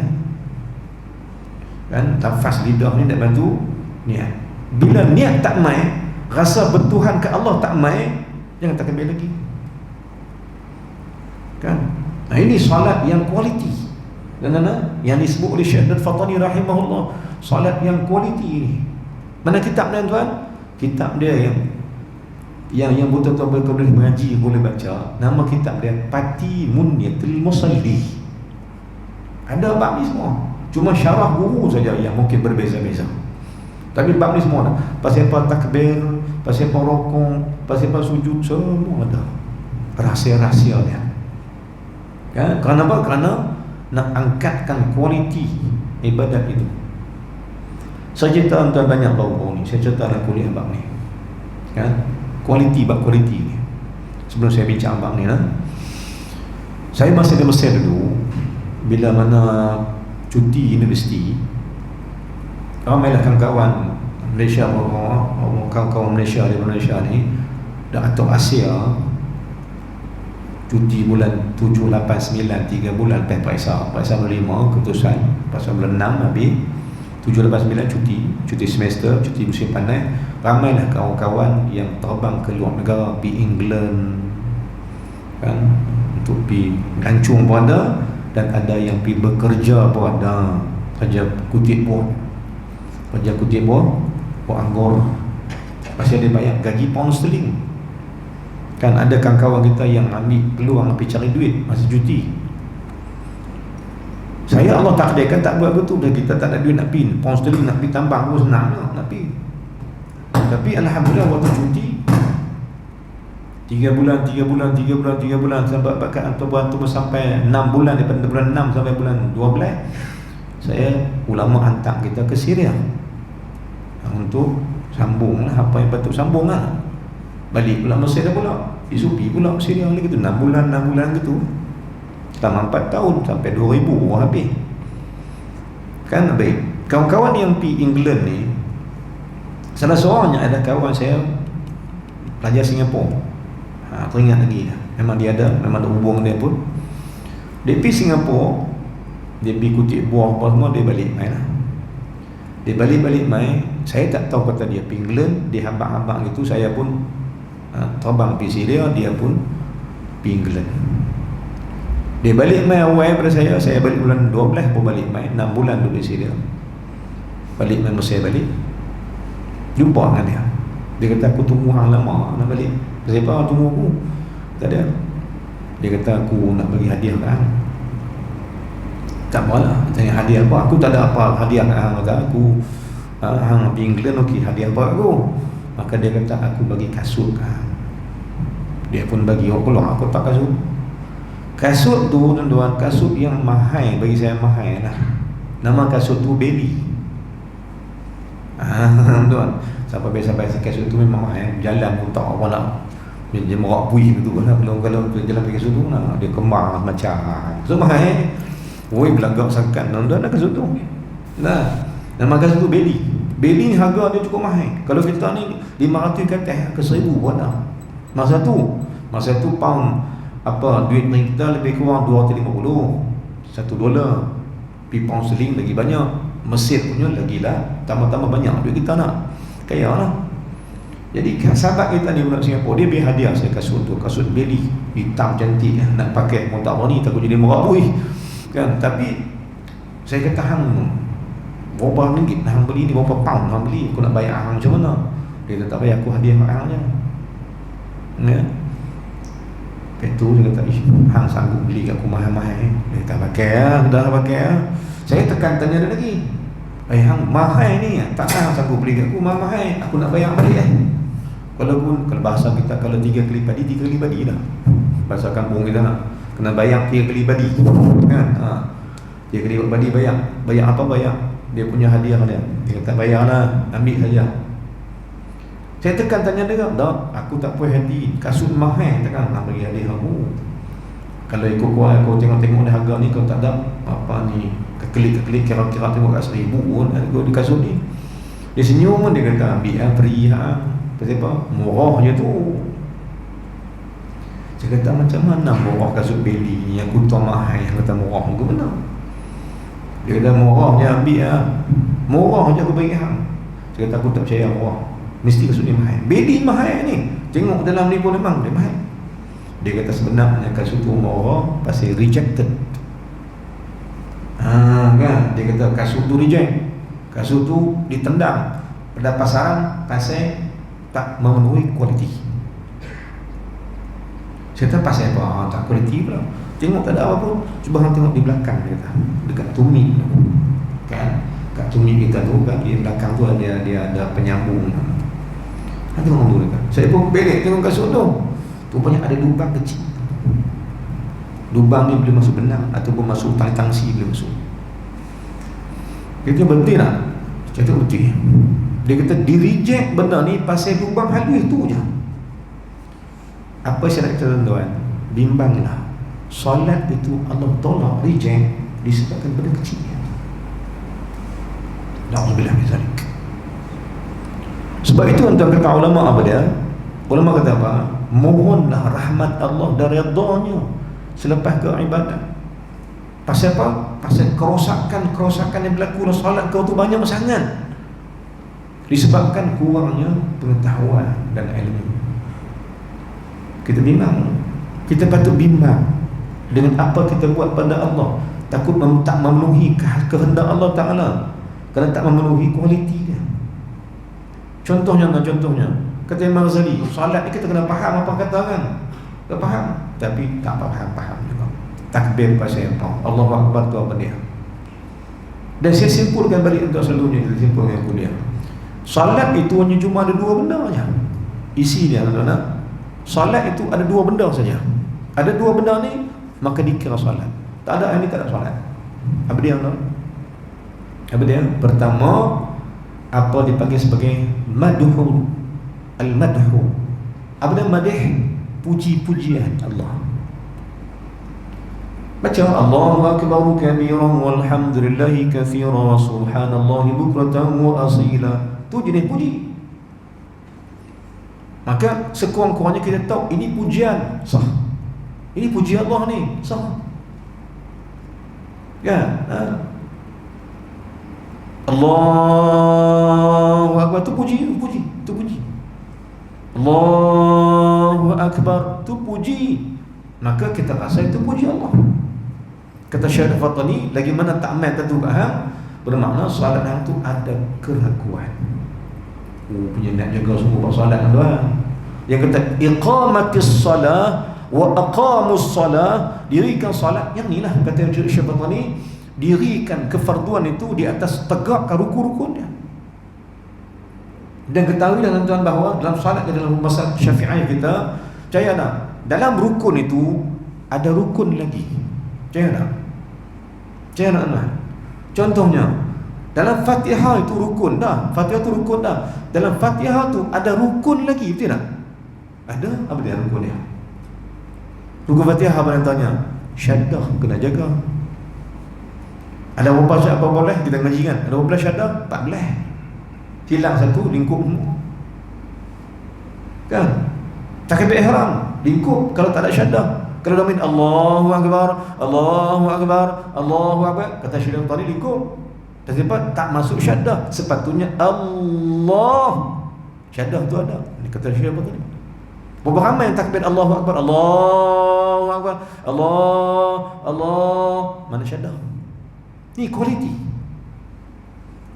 Kan? Lafaz lidah ni nak bantu niat. Bila niat tak main, rasa bertuhan ke Allah tak main, jangan takbir lagi. Kan? Nah, ini solat yang kualiti. Dan yang disebut oleh Syekh Al-Fatani rahimahullah, solat yang kualiti ini. Mana kitab dia tuan? Kitab dia yang betul-betul boleh mengaji, boleh baca. Nama kitab dia Pati Munyatul Musalli. Ada bab ni semua. Cuma syarah guru saja yang mungkin berbeza-beza. Tapi bab ni semua ada. Pasal apa takbir, pasal apa rukuk, pasal apa sujud, semua ada. Rahsia-rahsia dia. Kan? Kerana apa? Kerana nak angkatkan kualiti ibadat itu. Saya cerita tuan banyak bau-bau ni. Saya cerita dalam kuliah bab ni. Kan? Kualiti, bab kualiti ni. Sebelum saya bincang bab ni lah. Saya masih di Mesir dulu. Bila mana cuti universiti, ramailah kawan-kawan Malaysia, kawan-kawan Malaysia di Malaysia ni dah atau Asia cuti bulan 7, 8, 9, 3 bulan periksa menerima keputusan pasal bulan 6 habis 7, 8, 9 cuti semester, cuti musim panas. Ramailah kawan-kawan yang terbang ke luar negara, pergi England kan, untuk pergi gancung pun ada, dan ada yang pergi bekerja pun ada, kerja kutip buah anggur, pasti dia bayar gaji pound sterling. Kan ada kawan-kawan kita yang ambil peluang pergi cari duit masa cuti. Saya Allah takdirkan tak buat betul, dan kita tak ada duit nak pergi pound sterling, nak pergi tambang pun senang nak pergi. Tapi alhamdulillah waktu cuti 3 bulan sampai bahkan atau sampai 6 bulan, daripada bulan 6 sampai bulan 12 saya ulama hantar kita ke Syria untuk sambung lah apa yang patut sambung lah. Balik pula Mesir pula, isupi pula Syria lagi tu 6 bulan gitu. Selama 4 tahun sampai 2000 orang habis. Kan baik. Kawan-kawan yang pergi England ni, salah seorangnya ada kawan saya pelajar Singapura. Teringat lagi dah. Memang dia ada hubung dia pun. Dia pergi Singapura, dia pergi kutip buah apa semua, dia balik main lah. Dia balik main. Saya tak tahu kata dia pergi England, dia habang-habang gitu. Saya pun terbang pergi Syria, dia pun pergi England. Dia balik main awal pada saya balik bulan 12 pun balik main, 6 bulan duduk di Syria. Balik main Mesir balik, jumpa dengan dia. Dia kata aku tunggu hang lama nak balik. Saya apa tunggu aku? Tak ada. Dia kata aku nak bagi hadiah kat hang. Tak apalah, tanya hadiah apa? Aku tak ada apa hadiah kat hang. Kata aku hang pergi England, okey, hadiah apa aku? Maka dia kata aku bagi kasut kat hang. Dia pun bagi kalau aku tak kasut. Kasut tu tuan-tuan, kasut yang mahal, bagi saya mahal lah. Nama kasut tu Belly. Tuan, siapa biasa kasut tu memang mahal. Jalan pun tak apa nak dia merak puih gitu lah. Kalau jalan pakai kasut tu lah, dia kemar macam so mahal. Oi belagak sangat tuan-tuan nak kasut tu. Nah, nama kasut tu Belly. Beli ni harga dia cukup mahal. Kalau kita ni 500 ke atas ke 1000 pun dah. Masa tu pound apa duit kita lebih kurang 250, $1. Pi pound sterling lagi banyak. Mesir punya lagi lah, tambah-tambah banyak duit kita nak. Kaya lah. Jadi sahabat kita ni budak Singapura, dia beri hadiah saya kasut tu, kasut beli hitam cantik, nak pakai pun tak berani, takut jadi merabui kan. Tapi saya kata hang berapa ringgit hang beli ni, berapa pound hang beli, aku nak bayar hang macam mana? Dia kata tak payah, aku hadiah hang je ya. Lepas tu dia kata hang sanggup beli kat aku mahal-mahal? Dia kata pakai lah, dah pakai lah. Saya tekan tanya dia lagi, hang mahal ni, takkan hang sanggup beli kat aku mahal-mahal, aku nak bayar balik Kalau bahasa kita, kalau 3 kali padi, 3 kali padi dah. Bahasa kampung kita nak kena bayar 3 kali padi kan. 3 kali padi bayar. Bayar apa? Bayar dia punya hadiah dia. Dia kata bayarlah, ambil saja. Saya tekan tanya dia, tak, aku tak puas hati, kasut mahal, takkan nak bagi hadiah aku. Kalau ikut kau tengok-tengok dia harga ni, kau tak ada apa ni, kekelik-kekelik kira-kira tengok kat 1000 pun harga di kasut ni. Dia senyum, dia kata ambil lah, free lah. Kenapa? Murah je tu. Saya kata macam mana murah kasut beli ni, yang kutu mahal, yang kata murah ke mana? Dia kata murah je, ambil lah, murah je aku bagi hang. Saya kata aku tak percaya murah, mesti kasut ni mahal. Beli mahal ni, tengok dalam ni pun memang dia mahal. Dia kata sebenarnya kasut tu murah pasal rejected. Kan? Dia kata kasut tu reject, kasut tu ditendang pada pasaran pasal tak memenuhi kualiti. Saya kata pasal apa? Tak kualiti pula. Tengok tak ada apa pun. Cuba hang tengok di belakang dia kata, dekat tumit kan, kat tumit kita tu kan, di belakang tu dia ada penyambung. Hang tengok tu dekat. Saya pun belik tengok kasut tu. Rupanya ada lubang kecil. Lubang ni boleh masuk benang ataupun masuk tali tangsi boleh masuk. Dia kata berhenti tak? Saya kata berhenti. Dia kata di reject benda ni pasal lubang halus tu je. Apa saya nak kata tuan-tuan? Bimbanglah. Solat itu Allah tolak reject disebabkan benda kecil. Na'udzubillah min zalik. Sebab itu tuan-tuan kata ulama apa dia? Ulama kata apa? Mohonlah rahmat Allah dan redha-Nya selepas ke ibadat. Pasal apa? Pasal kerosakan yang berlaku dalam solat kau tu banyak sangat, disebabkan kurangnya pengetahuan dan ilmu. Kita bimbang. Kita patut bimbang dengan apa kita buat pada Allah. Takut tak memenuhi kehendak Allah Ta'ala, kerana tak memenuhi kualiti dia. Contohnya kata Imam Ghazali, salat ni kita kena faham apa kata kan. Tak faham, tapi tak faham juga. Takbir pasal apa, Allahu Akbar tu apa dia. Dan saya simpulkan balik untuk selalunya, kita simpulkan kuliah. Salat itu hanya cuma ada 2 benda saja isi dia, tuan-tuan. Salat itu ada 2 benda saja. Ada 2 benda ni, maka dikira salat. Tak ada ini, tak ada salat. Apa dia, tuan? Apa dia? Pertama, apa dipanggil sebagai madhu. Al-madhu. Apa dia madh? Puji-pujian Allah. Baca Allahu akbar kabiran walhamdulillahi katsiran wa subhanallahi bukratan wa asila. Tu jenis puji. Maka sekurang-kurangnya kita tahu ini pujian sah. Ini puji Allah ni sah. Ya, Allahu akbar tu puji. Allahu akbar tu puji. Maka kita rasa itu puji Allah. Kata Syekh Fatani, lagi mana tak main tentu faham, bermakna solat hang tu ada keraguan. Punya nak jaga semua solat tuan. Yang kata iqamatis salah wa aqamus salah, dirikan solat yang inilah kata Syekh Fatani, dirikan kefarduan itu di atas tegakkan rukun-rukunnya. Dan ketahuilah tuan-tuan bahawa dalam solat, dalam mazhab Syafi'i kita, percaya tak? Dalam rukun itu ada rukun lagi. Percaya tak? Percaya tak tuan? Contohnya, dalam Fatihah itu rukun dah. Fatihah itu rukun dah. Dalam Fatihah itu ada rukun lagi, betul tak? Ada apa dia rukun dia? Rukun Fatihah apa yang tanya? Syaddah kena jaga. Ada berapa syarat apa boleh kita ngaji kan? Ada berapa syaddah? 14. hilang satu, lingkup semua. Kan? Takbir ihram, lingkup kalau tak ada syaddah. Kalau dah main Allahu Akbar, Allahu Akbar, Allahu Akbar, kata Syekh tadi lingkup. Dan sebab tak masuk syaddah, sepatutnya Allah. Syaddah tu ada. Ini kata Syekh apa tadi? Berapa ramai yang takbir Allahu Akbar, Allahu Akbar, Allah, mana syaddah? Ni kualiti.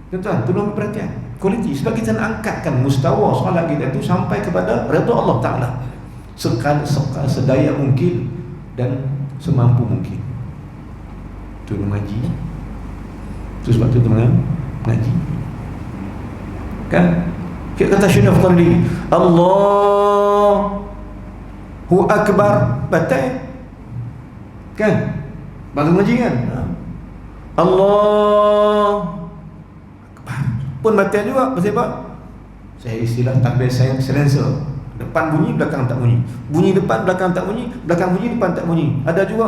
Tuan-tuan, tolong perhatian. Kualiti sebab kita nak angkatkan mustawa solat kita tu sampai kepada redha Allah Taala. Sedaya mungkin dan semampu mungkin. Tu mengaji. Tu sebab tu teman ngaji. Kan? Kita kata Syekh tadi, Allahu Akbar, batal. Kan? Baru ngaji kan? Allah Akbar pun batal juga. Sebab saya istilah takbir saya silencer. Depan bunyi, belakang tak bunyi. Bunyi depan, belakang tak bunyi. Belakang bunyi, depan tak bunyi. Ada juga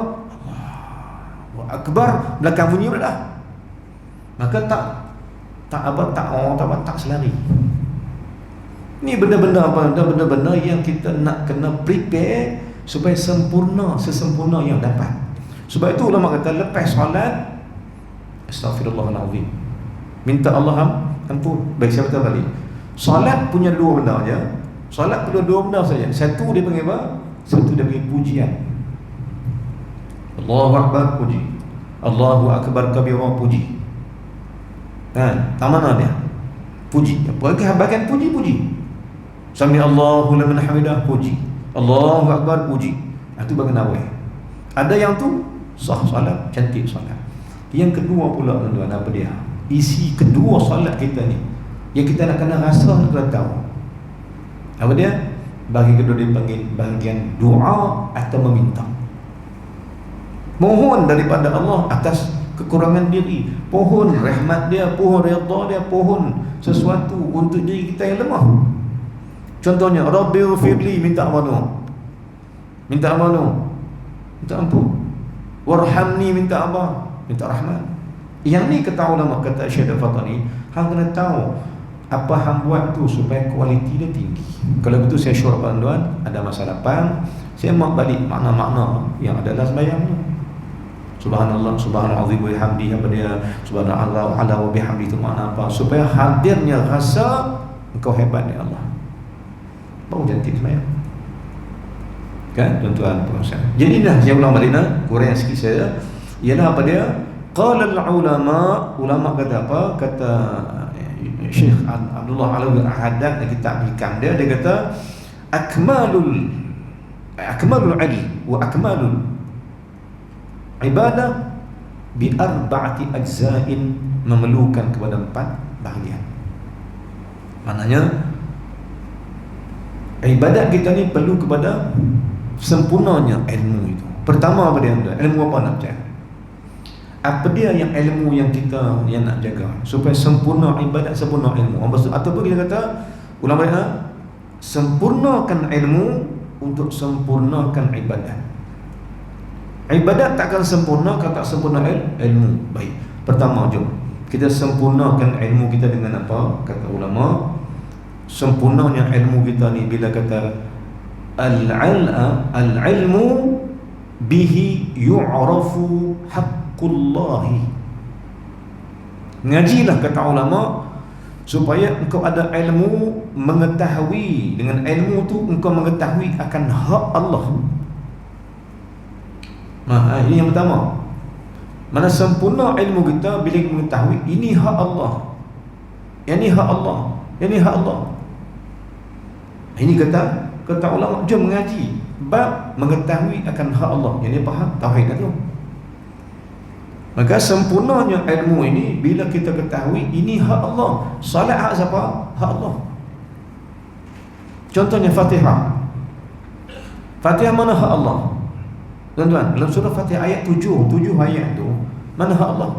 Allahu Akbar, belakang bunyi pula. Maka tak selari. Ni benda-benda apa? Benda-benda yang kita nak kena prepare supaya sempurna, sesempurna yang dapat. Sebab itu ulama kata lepas solat, astaghfirullahalazim, minta Allah ampun. Baik, saya betul balik. Solat punya dua benda aja. Solat perlu dua benda saja. Satu dia panggil apa? Satu dia panggil pujian. Allahu Akbar, puji. Allahu Akbar kabira, puji. Tak mana dia? Puji. Bagian puji-puji. Sami Allahu liman hamidah, puji. Allahu Akbar, puji. Itu bagian awal. Ada yang tu sah solat, cantik solat. Yang kedua pula tuan-tuan, apa dia? Isi kedua solat kita ni yang kita nak kena rasa, nak kena tahu. Apa dia? Bagi kedua dia panggil bahagian doa atau meminta. Mohon daripada Allah atas kekurangan diri, pohon rahmat dia, pohon redha dia, pohon sesuatu untuk diri kita yang lemah. Contohnya Rabbil firli, minta ampun. Minta ampun. Warhamni, minta apa? Minta rahmat. Yang ni kata ulama, kata Syekh Al-Fatani, hang kena tahu apa hang buat tu supaya kualiti dia tinggi. Kalau betul saya syurah tuan-tuan, ada masa depan saya mau balik makna-makna yang ada dalam sembahyang tu. Subhanallah, subhanallah wa bihamdihi, apa dia? Subhanallah ala wa bihamdihi, itu makna apa? Supaya hadirnya rasa engkau hebat ni Allah. Baru cantik sembahyang. Kan tuan-tuan pengusaha. Jadi dah saya ulang balik kurang sikit saya. Ialah apa dia? Qala ulama kata apa? Kata Syekh Abdullah Alawi Al-Haddad, kitab hikam dia kata akmalul ilm wa akmalul ibadah bi arba'ati ajza'in, memerlukan kepada 4 bahagian. Maknanya ibadat kita ni perlu kepada sempurnanya ilmu itu. Pertama apa dia? Ilmu apa nak cari? Apa dia yang ilmu yang kita yang nak jaga supaya sempurna ibadat, sempurna ilmu. Ataupun kita kata ulama sempurnakan ilmu untuk sempurnakan ibadat. Ibadat takkan sempurna kalau tak sempurna ilmu. Baik, pertama jom kita sempurnakan ilmu kita dengan apa? Kata ulama, sempurnanya ilmu kita ni bila kata al-ilmu bihi yu'rafu haqqullahi. Ngajilah kata ulama supaya engkau ada ilmu, mengetahui, dengan ilmu tu engkau mengetahui akan hak Allah. Ini yang pertama. Mana sempurna ilmu kita bila mengetahui ini hak Allah, yang ni hak Allah, yang ni hak Allah. Ini kata ulama, jom mengaji bab mengetahui akan hak Allah. Yang ni faham tauhid tu. Maka sempurnanya ilmu ini bila kita ketahui ini hak Allah. Salat hak siapa? Hak Allah. Contohnya Fatihah. Fatihah mana hak Allah? Tuan-tuan, dalam surah Fatihah ayat 7 ayat tu, mana hak Allah?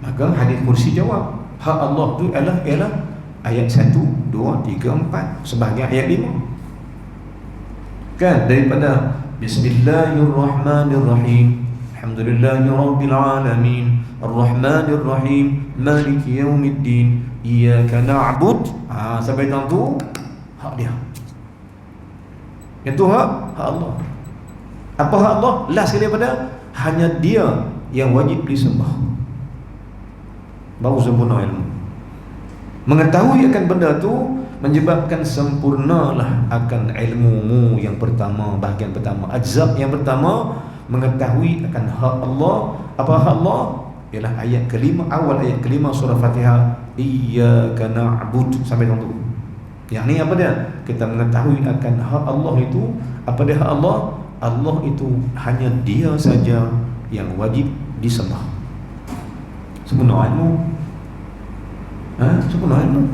Maka hadis kursi jawab, hak Allah tu ialah ayat 1, 2, 3, 4, sebahagian ayat 5. Kan daripada Bismillahirrahmanirrahim Alhamdulillahi Rabbil Alamin Ar-Rahmanir Rahim Maliki Yawmiddin Iyyaka na'bud. Sampai tang tu hak dia. Itu hak Allah. Apa hak Allah? Last sekali pada hanya dia yang wajib disembah. Baru sempurna ilmu. Mengetahui akan benda tu menyebabkan sempurnalah akan ilmumu yang pertama, bahagian pertama, ajzab yang pertama, mengetahui akan hak Allah. Apa hak Allah? Ialah ayat kelima, awal ayat kelima surah Fatihah, Iyyaka na'bud, sampai tu. Yang ni apa dia? Kita mengetahui akan hak Allah itu. Apa dia hak Allah? Allah itu hanya dia saja yang wajib disembah. Sempurna ilmu. Sempurna ilmu.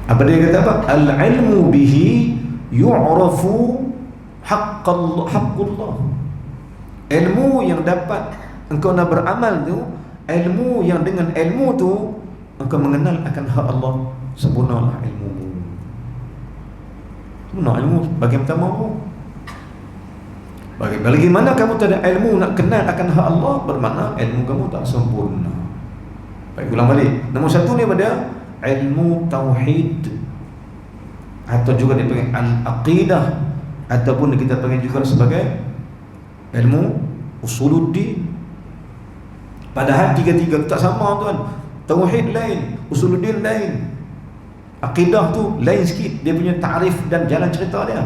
Apa dia kata apa? Al-ilmu bihi yu'rafu haqqullah. Ilmu yang dapat engkau nak beramal tu, ilmu yang dengan ilmu tu engkau mengenal akan hak Allah. Sempurnalah ilmu. Sempurna ilmu bagian pertama tu. Bagaimana kamu tak ada ilmu nak kenal akan hak Allah, bermakna ilmu kamu tak sempurna. Baik, ulang balik. Nombor satu ni pada ilmu tauhid, atau juga dipanggil al-aqidah, ataupun kita panggil juga sebagai ilmu usuluddin. Padahal tiga-tiga tak sama tuan. Tauhid lain, usuluddin lain, aqidah tu lain sikit, dia punya ta'rif dan jalan cerita dia.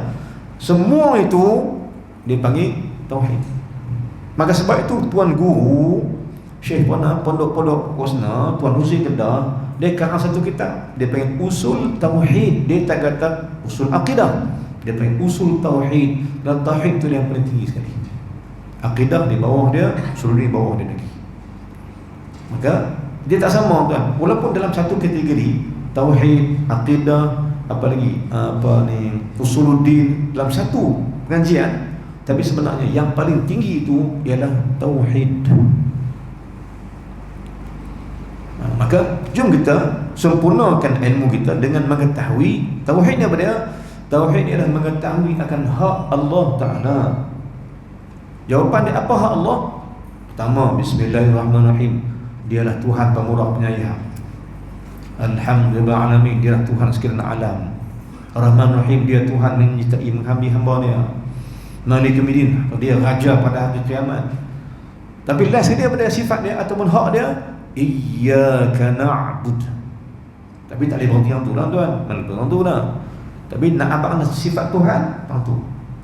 Semua itu dipanggil tauhid. Maka sebab itu tuan guru Syekh Pondok Husna, Tuan Husi Kedah, dia karang satu kitab, dia panggil usul tauhid. Dia tak kata usul akidah, dia panggil usul tauhid. Dan tauhid tu yang paling tinggi sekali. Akidah di bawah dia, usul di bawah dia lagi. Maka dia tak sama tuan. Walaupun dalam satu kategori tauhid, akidah, usuluddin dalam satu pengajian, tapi sebenarnya yang paling tinggi itu ialah tauhid. Maka jom kita sempurnakan ilmu kita dengan mengetahui tauhid ni apa dia? Tauhid ialah mengetahui akan hak Allah Ta'ala. Jawapan dia apa hak Allah? Pertama, Bismillahirrahmanirrahim, dialah Tuhan pemurah penyayang. Alhamdulillah alamin, dialah Tuhan sekalian alam. Ar-Rahman Rahim, dia Tuhan menyertai menghambi hamba-Nya. Malik Yawmiddin, dia raja pada hari kiamat. Tapi last dia pada sifat dia ataupun hak dia, Iyyaka na'bud. Tapi tak boleh berhenti yang tu lah tuan. Yang tu lah. Tapi nak apa sifat Tuhan, yang tu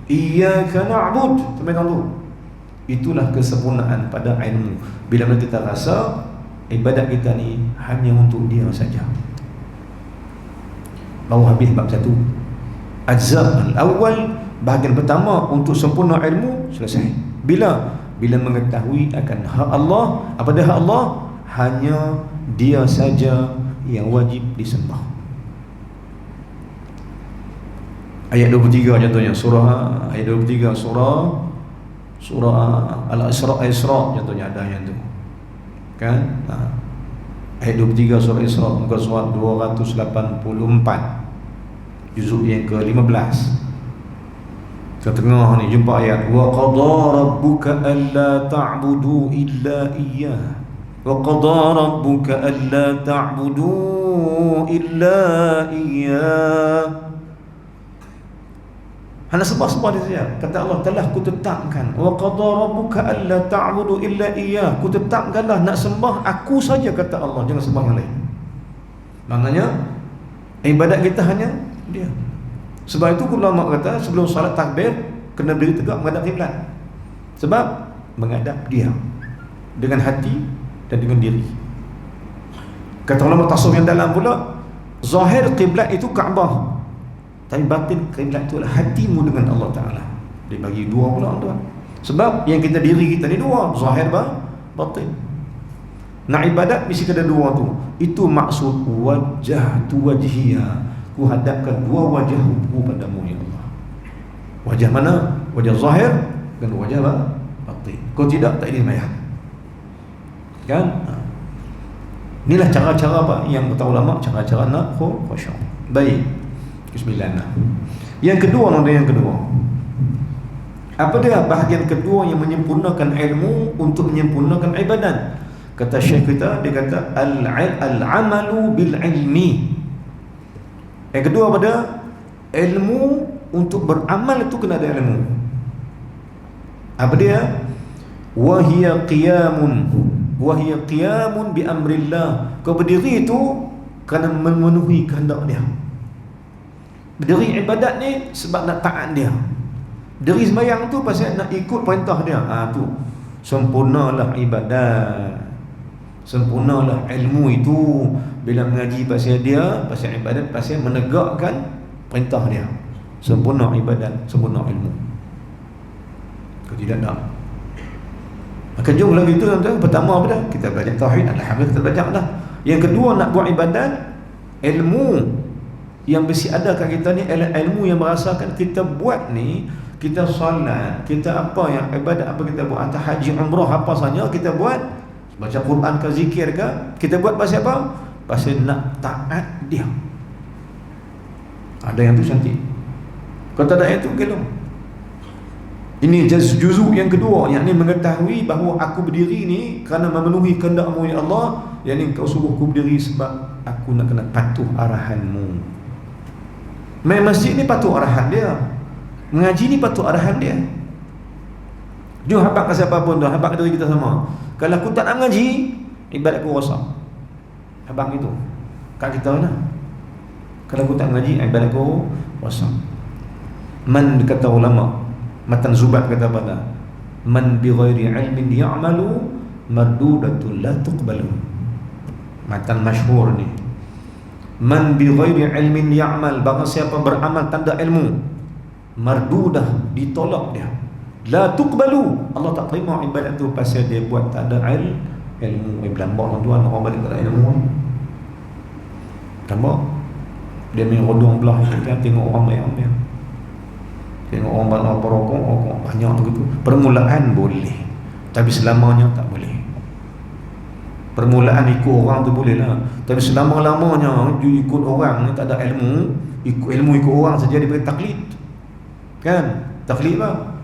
Iyyaka na'bud, sampai yang tu. Itulah kesempurnaan pada ilmu. Bila kita rasa ibadat kita ni hanya untuk dia saja. Baru habis bab satu. Ajzab al-awwal, bahagian pertama untuk sempurna ilmu, selesai. Bila mengetahui akan hak Allah. Apa dia hak Allah? Hanya dia saja yang wajib disembah. Ayat 23 contohnya, ayat 23 surah Al-Isra contohnya ada yang tu. Kan? Ayat 23 surah Isra, muka surat 284, juzuk yang ke-15. Ke tengah ni jumpa ayat wa qadha rabbuka alla ta'budu illa iyyah. Wa qadha rabbuka alla ta'budu illa iyyah. Hanya sebab-sebab dia saja. Kata Allah, telah kutetapkan, wa qadha rabbuka alla ta'budu illa iyyah. Kutetapkanlah nak sembah aku saja, kata Allah, jangan sembah yang lain. Maknanya ibadat kita hanya dia. Sebab itu ulama kata sebelum salat takbir kena berdiri tegak menghadap kiblat. Sebab menghadap dia dengan hati dan dengan diri. Kata ulama tasawuf yang dalam pula, zahir kiblat itu Kaabah, tapi batin kiblat itu adalah hatimu dengan Allah Ta'ala. Dia bagi dua pula tuan. Sebab yang kita diri kita ni dua, zahir batin. Nak ibadat mesti ada dua tu. Itu maksud wajhatu wajhiya. Ku hadapkan dua wajahku padamu ya Allah. Wajah mana? Wajah zahir dan wajah batin. Kau tidak tak dimayang. Kan? Inilah cara-cara apa yang kata ulama, cara-cara nak khusyuk. Baik. Bismillah. Yang kedua, yang kedua. Apa dia bahagian kedua yang menyempurnakan ilmu untuk menyempurnakan ibadat? Kata Syekh kita, dia kata al-amalu bil ilmi. Yang kedua apa dia? Ilmu, untuk beramal itu kena ada ilmu. Apa dia? Wahiya qiyamun bi amrillah. Kau berdiri itu kerana memenuhi kehendak dia. Berdiri ibadat ni sebab nak taat dia. Berdiri sembahyang tu pasal nak ikut perintah dia. Tu sempurnalah ibadat, sempurnalah ilmu itu bila mengaji pasal dia, pasal ibadat, pasal menegakkan perintah dia. Sempurna ibadat, sempurna ilmu. Kau tidak nak. Maka jom lagi itu tuan-tuan. Pertama apa dah? Kita belajar tauhid, alhamdulillah kita belajar dah. Yang kedua, nak buat ibadat, ilmu yang mesti ada kat kita ni adalah ilmu yang merasakan kita buat ni, kita solat, kita apa yang ibadat apa kita buat, entah haji, umrah, apa saja kita buat, baca Quran ke zikir ke, kita buat pasal apa? Pasal nak taat dia. Ada yang tu cantik. Kalau tak ada itu, gelap. Ini juzuk yang kedua, yakni mengetahui bahawa aku berdiri ni kerana memenuhi kehendak-Mu ya Allah. Yang ni kau suruh aku berdiri sebab aku nak kena patuh arahan-Mu. Main masjid ni patuh arahan dia, mengaji ni patuh arahan dia. Jom habaq ke siapa pun dah, habaq diri kita sama. Kalau aku tak nak mengaji, ibadat aku rosak. Habaq itu kat kita lah. Kalau aku tak mengaji, ibadat aku rosak. Man, kata ulama, Matan Zubat kata pada, man bi ghairi ilmin ya'malu mardudatun la tuqbalu. Matan masyhur ni. Man bi ghairi ilmin ya'mal, barang siapa beramal tanda ilmu, mardudah, ditolak dia. La tuqbalu, Allah tak terima ibadat tu pasal dia buat tak ada ilmu. Berlambak tuan, orang balik tak ada ilmu. Tambah dia main rodong belah, kita tengok orang lain dia. Tengok orang banyak perokok, banyak begitu. Permulaan boleh, tapi selamanya tak boleh. Permulaan ikut orang tu boleh lah, tapi selama-lamanya ikut orang ni tak ada ilmu, ikut orang saja diberi taklid. Kan? Taklid apa?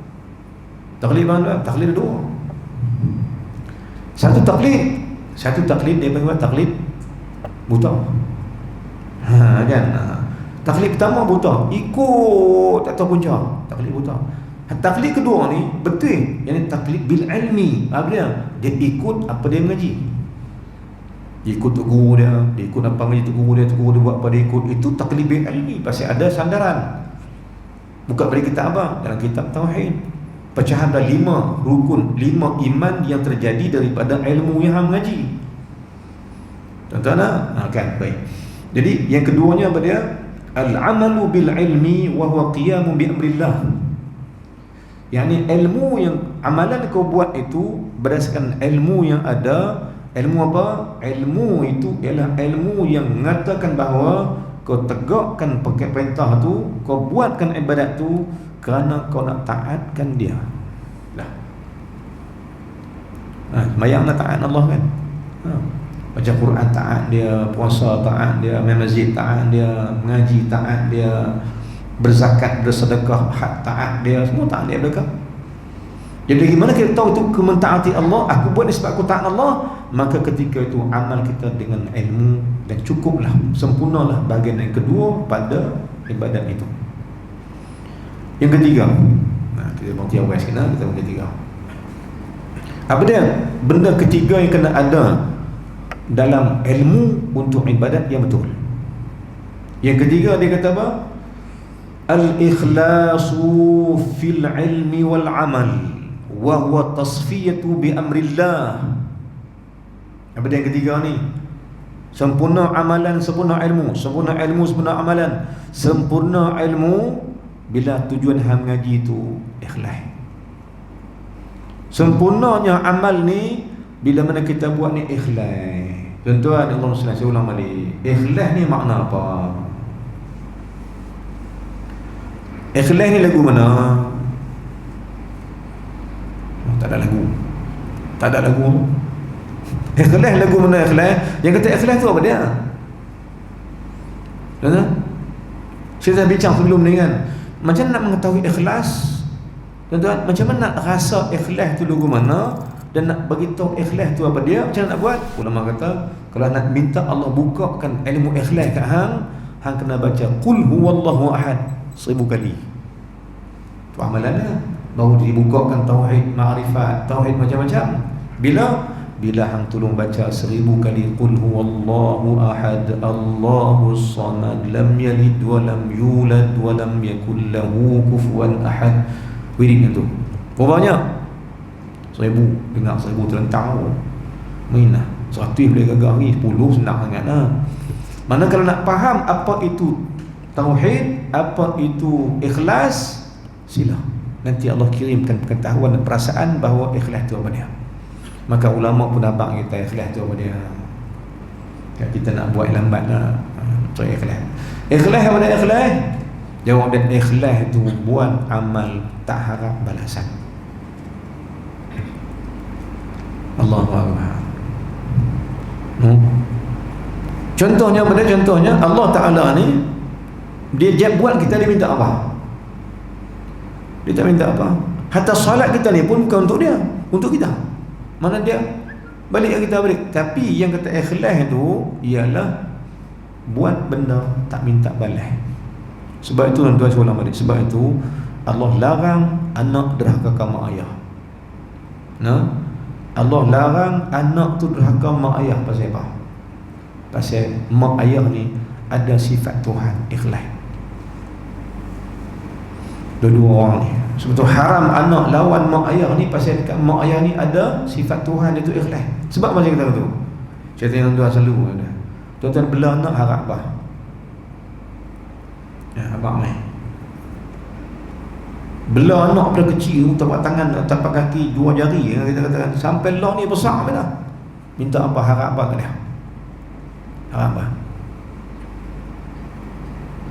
Taklid apa? Taklid dua. Satu taklid dia panggil taklid buta. Kan? Taklid pertama buta, ikut tak tahu punca, taklid buta. Taklid kedua ni betul, yang taklid bil ilmi. Apa dia ikut apa dia mengaji, ikut tu guru dia ikut apa mengaji tu guru dia buat apa dia ikut. Itu taklid bil ilmi, pasti ada sandaran. Buka pada kitab apa? Dalam kitab tauhid, pecahan dah 5 rukun, 5 iman yang terjadi daripada ilmu yang mengaji. Tuan-tuan kan? Baik. Jadi yang keduanya apa dia? Al-amalu bil ilmi wa huwa qiyamun bi amrillah. Yani ilmu yang amalan kau buat itu berdasarkan ilmu yang ada. Ilmu apa? Ilmu itu ialah ilmu yang mengatakan bahawa kau tegakkan perintah tu, kau buatkan ibadat tu kerana kau nak taatkan dia. Sembahyang nak taat Allah kan? Baca Quran taat dia, puasa taat dia, main masjid taat dia, mengaji taat dia, berzakat, bersedekah, hak taat dia, semua taat dia dekat. Jadi bagaimana kita tahu itu kementaati Allah? Aku buat ni sebab aku taat Allah. Maka ketika itu amal kita dengan ilmu, dan cukuplah, sempurnalah bahagian yang kedua pada ibadat itu. Yang ketiga, kita berhenti awal sekarang, kita berhenti ketiga. Apa dia? Benda ketiga yang kena ada dalam ilmu untuk ibadat yang betul. Yang ketiga dia kata apa? Al-ikhlasu fil ilmi wal amal wa huwa tasfiyatu bi amrillah. Apa dia yang ketiga ni? Sempurna amalan, sempurna ilmu, sempurna ilmu, sempurna amalan. Sempurna ilmu bila tujuan hang mengaji itu ikhlas. Sempurnanya amal ni bila mana kita buat ni ikhlas. Tuan-tuan, Allah SWT, saya ulang balik. Ikhlas ni makna apa? Ikhlas ni lagu mana? Tak ada lagu. Tak ada lagu. Ikhlas lagu mana ikhlas? Yang kata ikhlas tu apa dia? Tuan-tuan, saya dah bincang sebelum ni kan, macam nak mengetahui ikhlas. Tuan-tuan, macam mana nak rasa ikhlas tu lugu mana, dan nak beritahu ikhlas tu apa dia, macam mana nak buat? Ulama kata, kalau nak minta Allah bukakan ilmu ikhlas kat hang kena baca qul huwallahu ahad 1000 kali. Tu amalannya. Baru dibukakan tauhid, ma'rifat, tauhid macam-macam. Bila hang tolong baca 1000 kali qul huwallahu ahad Allahus samad lam yalid wa lam yulad wa lam yakul lahu kufuwan ahad. Wirid tu. Berapa banyak? 1000. Dengar 1000 terlentang. Mainlah. 100 boleh gagah ni, 10 senang sangat lah. Mana kalau nak faham apa itu tauhid, apa itu ikhlas, sila. Nanti Allah kirimkan pengetahuan dan perasaan bahawa ikhlas itu apa dia. Maka ulama pun abang kita ikhlas itu apa dia. Kita nak buat lambat lah. Untuk ikhlas. Ikhlas apa dia ikhlas? Jawab dia, ikhlas itu buat amal tak harap balasan. Allahu Akbar. Contohnya pada contohnya Allah Ta'ala ni, dia buat kita, dia minta apa? Dia tak minta apa. Hatta salat kita ni pun bukan untuk dia, untuk kita. Mana dia balik kita balik. Tapi yang kata ikhlas itu ialah buat benda tak minta balas. Sebab itu tuan-tuan sekalian balik. Sebab itu Allah larang anak derhaka mak ayah. Allah larang anak tu derhaka mak ayah. Pasal apa? Pasal mak ayah ni ada sifat Tuhan, ikhlas. Dua-dua orang ni. Sebab tu haram anak lawan mak ayah ni, pasal dekat mak ayah ni ada sifat Tuhan, itu ikhlas. Sebab macam kita tu, cerita yang tuan selalu ada. Tuan-tuan bela anak harap apa? Ya, abang ni bela anak pada kecil, tapak tangan, tapak kaki, 2 jari, kita katakan sampai lah ni besar apa dah. Minta apa, harap apa ke dia? Harap apa?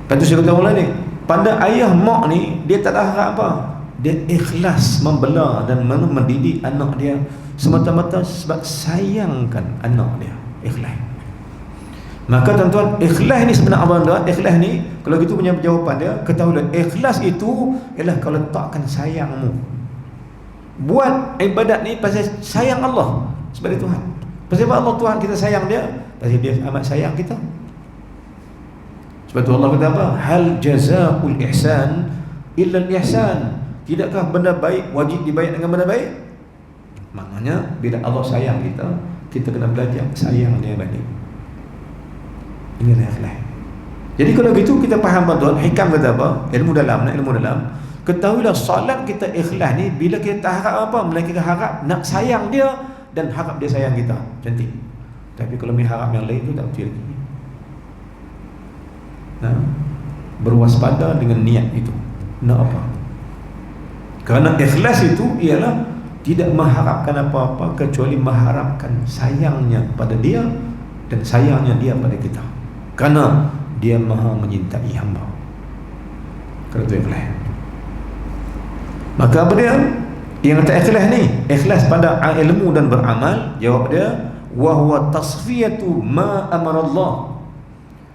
Lepas tu saya kata orang ni, pada ayah mak ni, dia tak ada harap apa. Dia ikhlas membela dan mendidik anak dia semata-mata sebab sayangkan anak dia. Ikhlas. Maka tuan-tuan, ikhlas ni sebenarnya abang tuan, ikhlas ni, kalau gitu punya jawapan dia, ketahuilah ikhlas itu ialah kau letakkan sayangmu. Buat ibadat ni pasal sayang Allah sebagai Tuhan. Pasal apa Allah Tuhan kita sayang dia? Pasal dia amat sayang kita. Sebab tu Allah kata apa? Hal jazaa'ul ihsan illa al-ihsan. Tidakkah benda baik wajib dibayar dengan benda baik? Maknanya bila Allah sayang kita, kita kena belajar sayang dia balik. Inilah ikhlas. Jadi kalau gitu kita faham tuan, hikam kata apa? Ilmu dalam. Ketahuilah solat kita ikhlas ni bila kita tak harap apa, melainkan kita harap nak sayang dia dan harap dia sayang kita. Cantik. Tapi kalau kita harap yang lain tu tak betul lagi. Berwaspada dengan niat itu. Nak apa? Kerana ikhlas itu ialah tidak mengharapkan apa-apa kecuali mengharapkan sayangnya pada dia dan sayangnya dia pada kita. Kerana dia maha menyintai hamba. Kalau itu ikhlas. Maka apa dia? Yang kata ikhlas ni, ikhlas pada ilmu dan beramal. Jawab dia, wa huwa tasfiyatu ma amara Allah.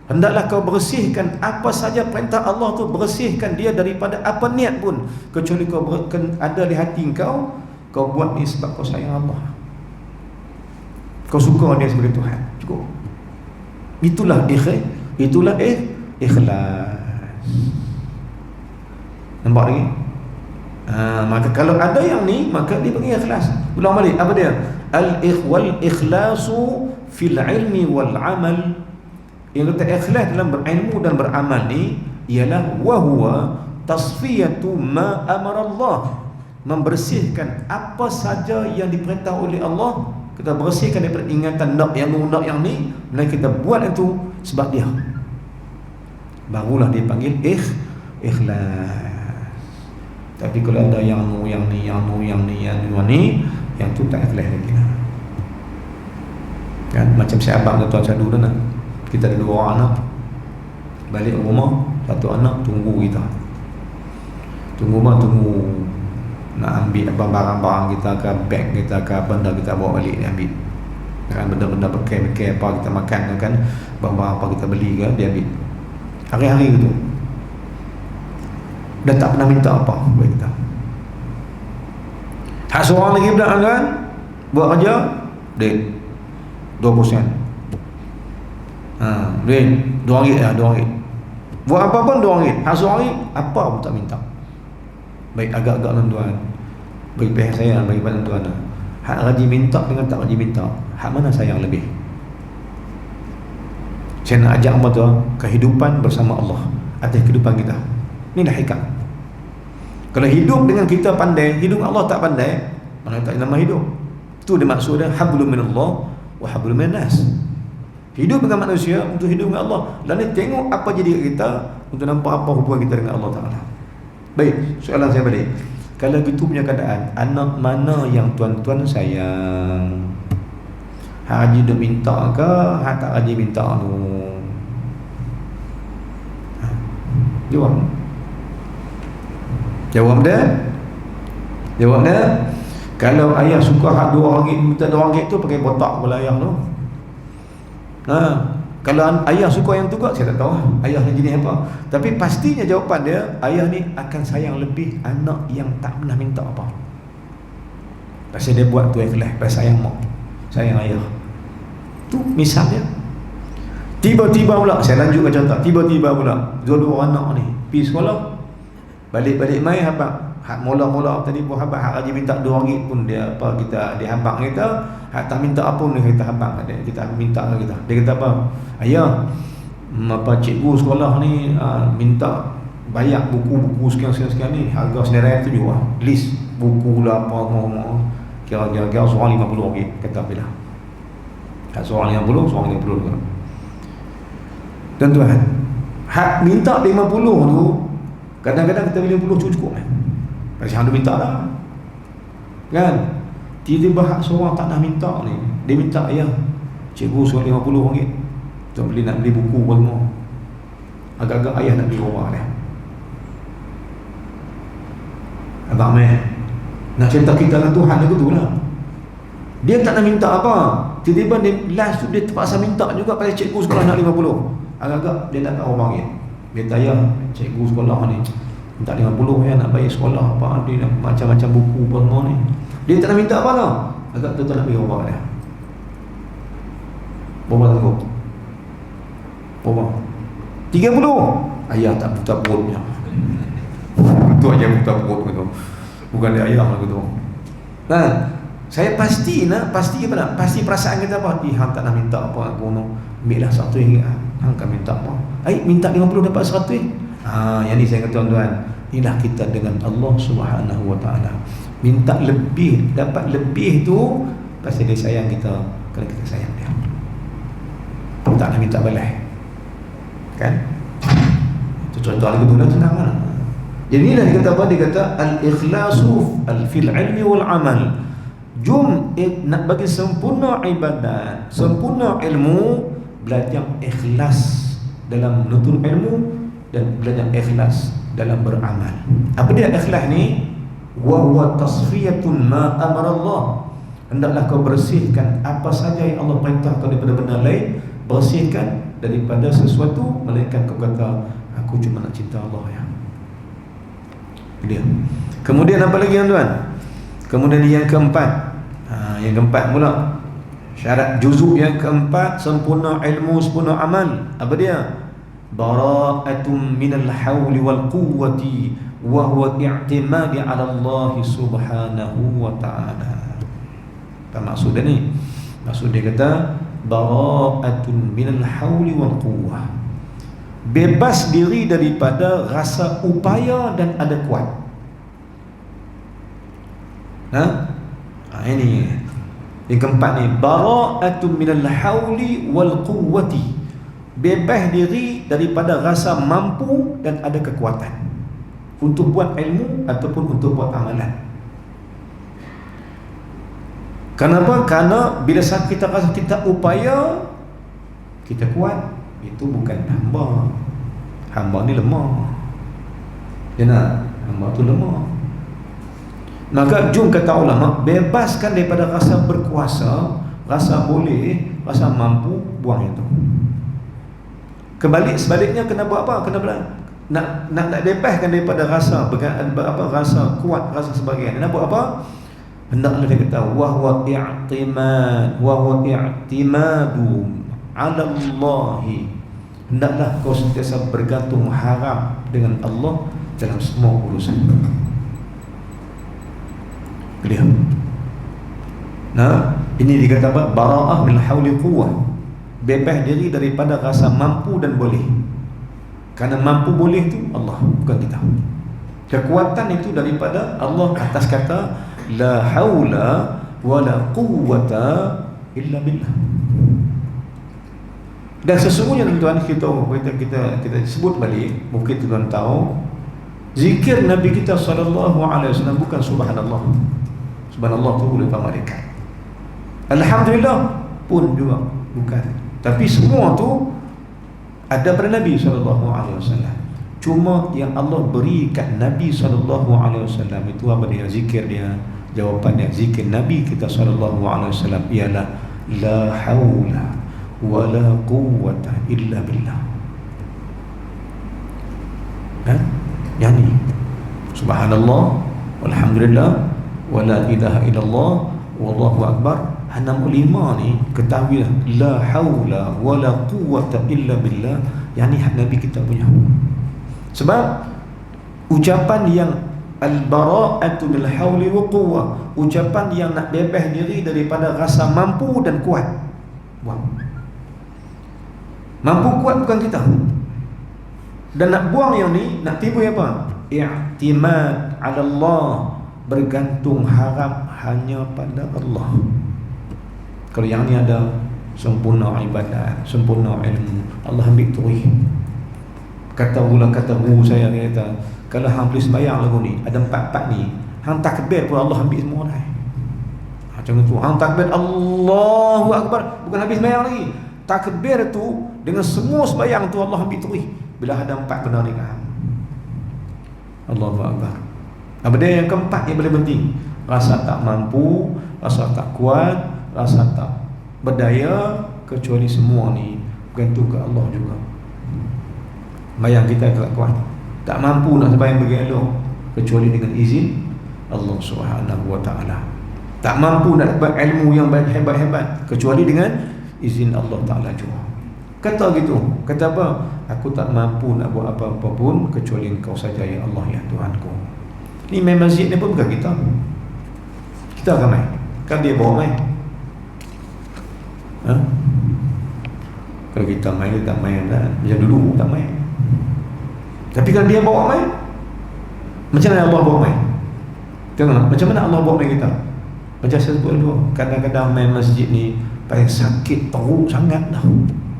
Hendaklah kau bersihkan apa saja perintah Allah tu, bersihkan dia daripada apa niat pun, kecuali kau ada di hati kau buat ni sebab kau sayang Allah, kau suka dia sebagai Tuhan. Cukup. Itulah ikhlas. Itulah ikhlas. Nampak lagi? Maka kalau ada yang ni, maka dia panggil ikhlas. Ulang balik, apa dia? Al-ikhlasu fil ilmi wal amal. Yang kata ikhlas dalam berilmu dan beramal ni ialah wa huwa tasfiyatu ma amara Allah. Membersihkan apa saja yang diperintah oleh Allah, kita bersihkan daripada ingatan nak yang ni, dan kita buat itu sebab dia. Barulah dia panggil ikhlas. Tapi kalau ada yang ni, yang tu tak ikhlas lagi lah. Kan macam si abang tu tuan dulu dah. Kita ada 2 orang anak, balik rumah, 1 anak tunggu kita. Tunggu nak ambil barang-barang kita ke, beg kita ke, benda kita bawa balik dia ambil. Kan benda-benda bekal-bekal apa kita makan kan, barang-barang apa kita beli ke, dia ambil. Hari-hari gitu. Dan tak pernah minta apa buat kita. Hak seorang lagi pula kan buat kerja duit 2%. Duit RM2 lah, RM2. Buat apa pun RM2. Hak seorang lagi apa pun tak minta. Baik agak-agak tuan-tuan, bagi pihak saya, bagi tuan-tuan, hak rajin minta dengan tak rajin minta, hak mana sayang lebih? Saya nak ajak apa tu? Kehidupan bersama Allah atas kehidupan kita. Inilah hikam. Kalau hidup dengan kita pandai, hidup Allah tak pandai, mana tak nama hidup. Itu dia maksudnya hablum minallah wa hablum minas. Hidup dengan manusia untuk hidup dengan Allah. Lalu tengok apa jadi kita untuk nampak apa hubungan kita dengan Allah Taala. Baik, soalan saya balik. Kalau gitu punya keadaan, anak mana yang tuan-tuan sayang? Haji dah minta ke, hak tak haji minta tu? Jawab. Jawab dah. Jawab dah. Kalau ayah suka hak RM2, minta RM2 tu pakai botak kepala ayah tu. Kalau ayah suka yang tu kot, saya tak tahu ayah ni jenis apa. Tapi pastinya jawapan dia, ayah ni akan sayang lebih anak yang tak pernah minta apa. Pasal dia buat tu ikhlas, pasal sayang mak, sayang ayah. Tu misalnya. Tiba-tiba pula, saya lanjutkan contoh, tiba-tiba pula dua-dua anak ni pergi sekolah, balik-balik mai habaq. Hak mula-mula tadi pun habaq, hak haji minta RM2 pun dia apa, kita dia habaq kita. Hak tak minta apa pun kita habaq dia, kita minta kita. Dia kata apa? Ayah, apa cikgu sekolah ni minta bayar buku-buku sekian-sekian ni, harga senilai tu juga. List buku lah apa semua. Kira-kira seorang RM50 kata bila. Hak seorang RM50, seorang RM50 juga. Tuan-tuan, hak minta RM50 tu kadang-kadang kita bila RM50 cukup kan? Pasal hang minta dah. Kan? Tiba-tiba hak seorang tak nak minta ni, dia minta ayah, cikgu suruh RM50 untuk nak beli buku pun semua. Agak-agak ayah nak beli rumah dia. Abang meh, nak cerita kita dengan Tuhan aku tu lah. Dia tak nak minta apa, tiba-tiba dia last tu dia terpaksa minta juga pada cikgu sekolah nak RM50. Agak-agak dia tak tahu RM. Dia kata, ayah, cikgu sekolah ni minta RM50 ya, nak bayar sekolah apa, dia nak macam-macam buku apa semua ni. Dia tak nak minta apa tau. Agak tu tak nak bagi orang dia. Berapa tangguh? Berapa? 30. Ayah tak buta perutnya. Itu aja buta perut gitu. Bukan dia ayah lah gitu. Nah, saya pasti apa nak? Pasti perasaan kita apa? Hang tak nak minta apa aku no. Ambillah RM1. Hang kan minta apa? Minta 50 dapat RM100. Yang ni saya kata tuan-tuan, inilah kita dengan Allah Subhanahu Wa Taala. Minta lebih, dapat lebih tu pasal dia sayang kita, kalau kita sayang dia. Tak nak minta balas. Kan? Itu contoh lagi tu dah senang lah. Jadi inilah dia kata apa? Dia kata al-ikhlasu fil ilmi wal amal. Jom nak bagi sempurna ibadat, sempurna ilmu, belajar ikhlas dalam menuntut ilmu dan belajar ikhlas dalam beramal. Apa dia ikhlas ni? Wa huwa tasfiyatun ma amara Allah. Hendaklah kau bersihkan apa saja yang Allah perintahkan daripada benda lain, bersihkan daripada sesuatu melainkan kau kata aku cuma nak cinta Allah ya. Dia. Kemudian apa lagi tuan-tuan? Kemudian yang keempat. Yang keempat pula. Syarat juzuk yang keempat, sempurna ilmu, sempurna amal. Apa dia? Bara'atum minal hawli wal quwwati wa huwa i'timadi 'ala Allah Subhanahu wa ta'ala. Apa maksud dia ni? Maksud dia kata bara'atun minal hawli wal quwwah. Bebas diri daripada rasa upaya dan ada kuat. Ini yang keempat ni, bara'atun minal hawli wal quwwati. Bebas diri daripada rasa mampu dan ada kekuatan untuk buat ilmu ataupun untuk buat amalan. Kenapa? Karena bila saat kita rasa kita upaya, kita kuat, itu bukan hamba. Hamba ni lemah. Ya nak? Hamba tu lemah. Maka jom kata ulama, bebaskan daripada rasa berkuasa, rasa boleh, rasa mampu, buang itu. Sebaliknya kena buat apa? Kena nak bebaskan daripada rasa rasa kuat, rasa sebagainya. Nak buat apa? hendaklah dia kata wa huwa i'timadu 'ala Allah, hendaklah kau sentiasa bergantung harap dengan Allah dalam semua urusan. Clear? Nah, ini dikata apa? Bara'ah min hauli quwwah, bebas diri daripada rasa mampu dan boleh. Karena mampu boleh itu Allah, bukan kita. Kekuatan itu daripada Allah atas kata la haula wala quwwata illa billah. Dan sesungguhnya tuan-tuan, kita sebut balik, mungkin tuan tahu, zikir Nabi kita SAW bukan subhanallah. Subhanallah itu oleh para malaikat, alhamdulillah pun juga bukan. Tapi semua tu ada pada Nabi SAW. Cuma yang Allah berikan Nabi SAW itu apa dia? Zikir dia, jawapannya zikir Nabi kita SAW ialah la haula wala quwwata illa billah. Kan? Yang ni subhanallah walhamdulillah wala ilaha illallah wallahu akbar. Nombor 5 ni ketahuilah la haula wala quwwata illa billah, yang ni hak Nabi kita punya. Sebab ucapan yang al-bara'atu bil hauli wa quwwah, ucapan yang nak bebas diri daripada rasa mampu dan kuat. Buang. Mampu kuat bukan kita. Dan nak buang yang ni, nak timbul apa? I'timad 'ala Allah, bergantung harap hanya pada Allah. Kalau yang ni ada sempurna ibadat, sempurna ilmu, Allah ambil terus. Kata guru saya, dia kata, kalau hang boleh sembahyang lagu ni, ada 4 ni, hang takbir pun Allah ambil semua dah. Macam tu, hang takbir Allahu Akbar, bukan habis sembahyang lagi. Takbir tu dengan semua sembahyang tu Allah ambil terus. Bila ada 4 benar ni kan, Allahu Akbar. Apa dia yang keempat yang paling penting? Rasa tak mampu, rasa tak kuat, rasa tak berdaya, kecuali semua ni bergantung ke Allah juga. Bayang kita tak kuat, tak mampu nak sembahyang bagi Allah kecuali dengan izin Allah Subhanahu wa taala. Tak mampu nak dapat ilmu yang hebat-hebat kecuali dengan izin Allah Taala juga. Kata gitu, kata apa? Aku tak mampu nak buat apa-apa pun kecuali Engkau saja ya Allah ya Tuhanku. Ni main masjid ni pun bukan kita. Kita akan main. Kan dia bawa main. Ha? Kalau kita main, dia tak main dah. Macam dulu tak main. Tapi kalau dia bawa main, macam mana Allah bawa main? Tengok, macam mana Allah bawa main kita? Macam saya sebut dulu, kadang-kadang main masjid ni paling sakit teruk sangat dah.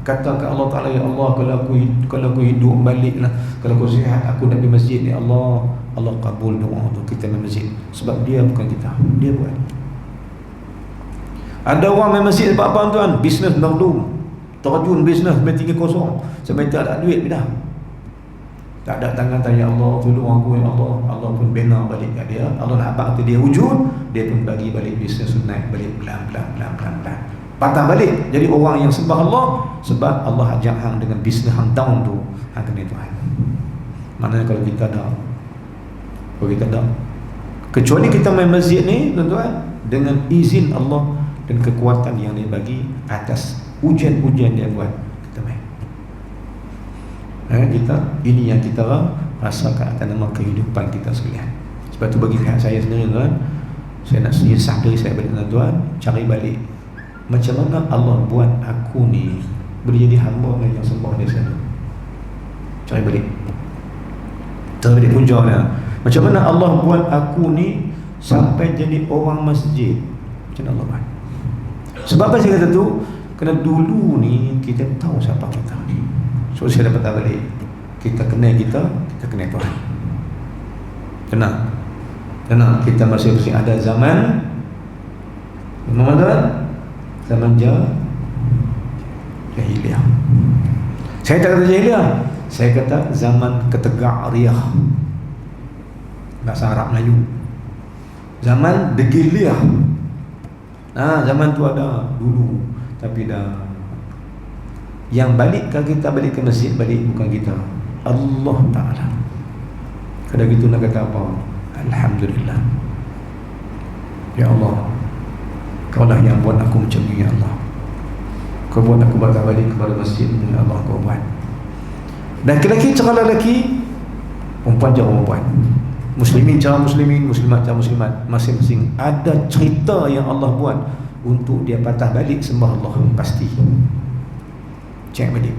Kata ke Allah Ta'ala, ya Allah, kalau aku hidup balik lah, kalau aku sihat, aku nak pergi masjid ni, Allah kabul doa untuk kita main masjid. Sebab dia bukan kita, dia buat. Ada orang main masjid sebab apa tuan? Bisnes merdum, terjun bisnes sampai 3-0, sampai tak ada duit dah. Tak ada tangan tanya Allah, tolong aku ya Allah. Allah pun bina balik kat dia. Allah nak apa dia wujud, dia pun bagi balik bisnes naik balik pelan-pelan. Patah balik jadi orang yang sembah Allah, sebab Allah ajak hang dengan bisnes hang down tu, hang kena Tuhan. Maknanya kalau kita dah kecuali kita main masjid ni tuan-tuan dengan izin Allah dan kekuatan yang dia bagi atas ujian-ujian dia buat, kita main. Kita ini yang kita rasakan atas nama kehidupan kita sekalian. Sebab tu bagi pihak saya sendiri tuan, saya nak sesah diri saya balik tuan, cari balik macam mana Allah buat aku ni boleh jadi hamba yang sembah dia sendiri. Cari balik punca. Macam mana Allah buat aku ni sampai jadi orang masjid? Macam mana Allah buat? Sebab apa saya kata tu? Kerana dulu ni kita tahu siapa kita. So saya dapat balik, kita kenal Tuhan. Tenang, kita masih ada zaman zaman jahiliah. Saya tak kata jahiliah, saya kata zaman ketegariah, bahasa Arab Melayu. Zaman degiliah. Zaman tu ada dulu, tapi dah. Yang balik kita balik ke masjid, balik bukan kita, Allah Ta'ala. Kadang gitu nak kata apa? Alhamdulillah. Ya Allah, Kau lah yang buat aku macam ni, ya Allah. Kau buat aku bakal balik kepada masjid ni, ya Allah, Kau buat. Dan lelaki cara lelaki, perempuan cara perempuan, muslimin cara muslimin, muslimat cara muslimat. Masing-masing ada cerita yang Allah buat untuk dia patah balik sembah Allah. Pasti cek balik